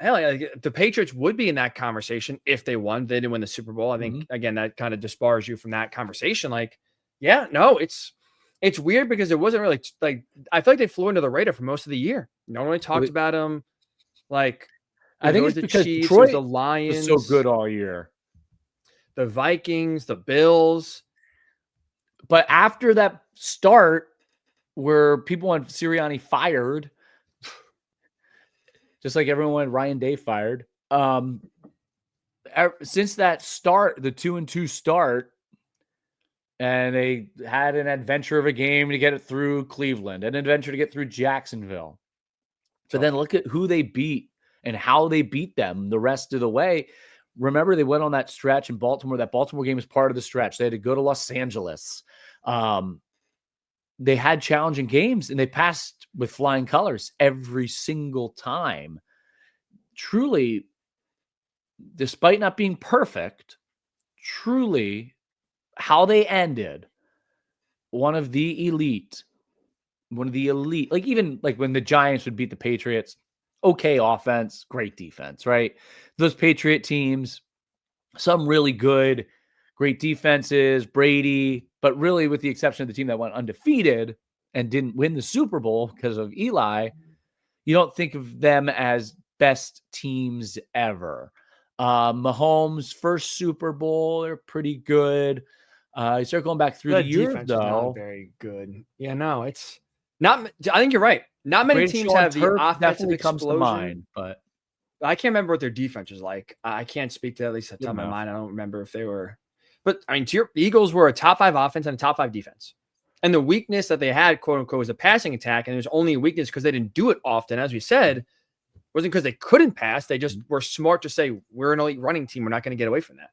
Hell, the Patriots would be in that conversation if they won. They didn't win the Super Bowl. I think, again, that kind of disbars you from that conversation. Like, yeah, no, it's weird because it wasn't really like, I feel like they flew under the radar for most of the year. No one really talked about them. Like, I think it's the because Chiefs, there's Detroit the was Lions, so good all year. the Vikings, the Bills. But after that start where people want Sirianni fired, just like everyone wanted Ryan Day fired, since that start, the 2-2 start, and they had an adventure of a game to get it through Cleveland, an adventure to get through Jacksonville. But then look at who they beat and how they beat them the rest of the way. Remember, they went on that stretch in Baltimore. That Baltimore game was part of the stretch. They had to go to Los Angeles. They had challenging games, and they passed with flying colors every single time. Truly, despite not being perfect, truly, how they ended, one of the elite, like even like when the Giants would beat the Patriots, okay offense, great defense, right? Those Patriot teams, some really good, great defenses, Brady, but really with the exception of the team that went undefeated and didn't win the Super Bowl because of Eli, you don't think of them as best teams ever. Mahomes' first Super Bowl, they're pretty good. You start going back through the years, defense is not though. very good. Yeah, no, it's not. I think you're right. Not many Greatest teams show on have the turf offensive definitely comes to explosion. mind, but I can't remember what their defense was like. I can't speak to at least the top of my mind. I don't remember if they were, but I mean, the Eagles were a top 5 offense and a top 5 defense. And the weakness that they had, quote unquote, was a passing attack. And there's only a weakness because they didn't do it often. As we said, wasn't because they couldn't pass. They just were smart to say, we're an elite running team. We're not going to get away from that.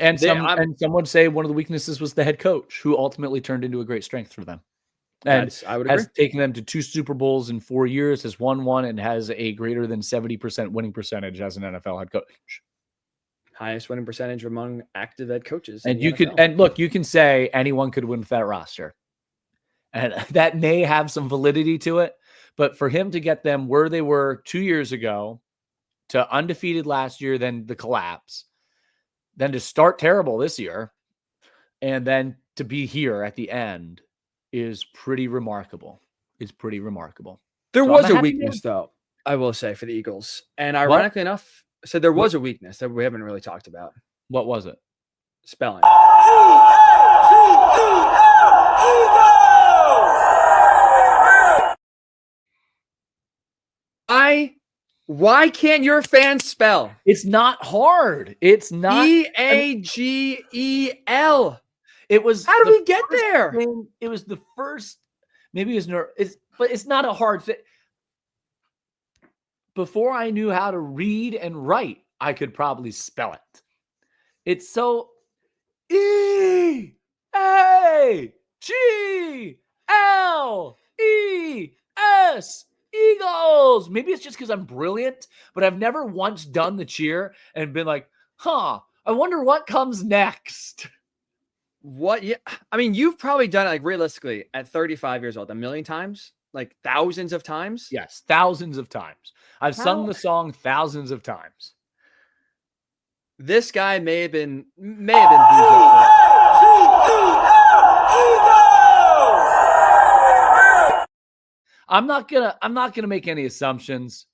and some would say one of the weaknesses was the head coach, who ultimately turned into a great strength for them. And I would agree. Has taken them to 2 Super Bowls in 4 years, has won one, and has a greater than 70% winning percentage as an NFL head coach. Highest winning percentage among active head coaches. And you can say anyone could win with that roster. And that may have some validity to it. But for him to get them where they were 2 years ago, to undefeated last year, then the collapse, then to start terrible this year, and then to be here at the end is pretty remarkable. There was a weakness, though, I will say, for the Eagles. And ironically enough, so there was a weakness that we haven't really talked about. What was it? Spelling. Why can't your fans spell? It's not hard. It's not Eagel. It was. How did we get there? It was the first. Maybe but it's not a hard thing. Before I knew how to read and write, I could probably spell it. It's so EAGLES. Eagles. Maybe it's just because I'm brilliant, but I've never once done the cheer and been like, I wonder what comes next. What? Yeah. I mean, you've probably done it, like, realistically at 35 years old, a million times, like thousands of times. Yes, thousands of times. I've sung the song thousands of times. This guy may have been I'm not gonna make any assumptions,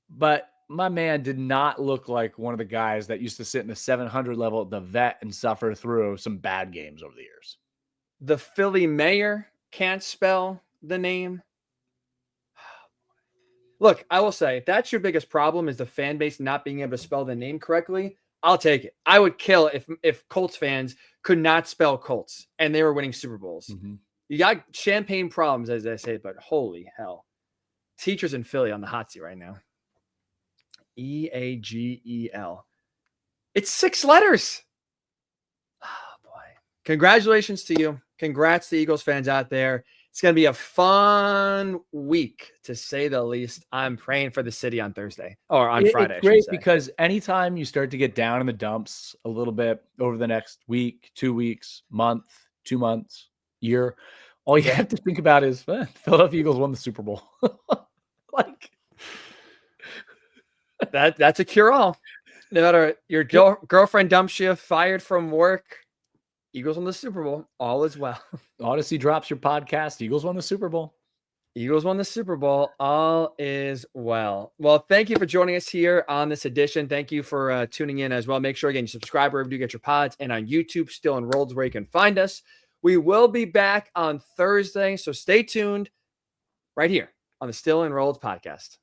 but my man did not look like one of the guys that used to sit in the 700 level at the vet and suffer through some bad games over the years. The Philly mayor can't spell the name. Look, I will say, if that's your biggest problem is the fan base not being able to spell the name correctly, I'll take it. I would kill if Colts fans could not spell Colts and they were winning Super Bowls. Mm-hmm. You got champagne problems, as they say, but holy hell. Teachers in Philly on the hot seat right now. EAGEL. It's 6 letters. Oh, boy. Congratulations to you. Congrats to Eagles fans out there. It's going to be a fun week, to say the least. I'm praying for the city on Thursday or on Friday. It's great because anytime you start to get down in the dumps a little bit over the next week, 2 weeks, month, 2 months, year, all you have to think about is Philadelphia Eagles won the Super Bowl. Like that's a cure-all. No matter your girlfriend dumps you, fired from work, Eagles won the Super Bowl. All is well. Odyssey drops your podcast. Eagles won the Super Bowl. Eagles won the Super Bowl. All is well. Well, thank you for joining us here on this edition. Thank you for tuning in as well. Make sure, again, you subscribe wherever you get your pods, and on YouTube, Still Enrolled is where you can find us. We will be back on Thursday, so stay tuned right here on the Still Enrolled podcast.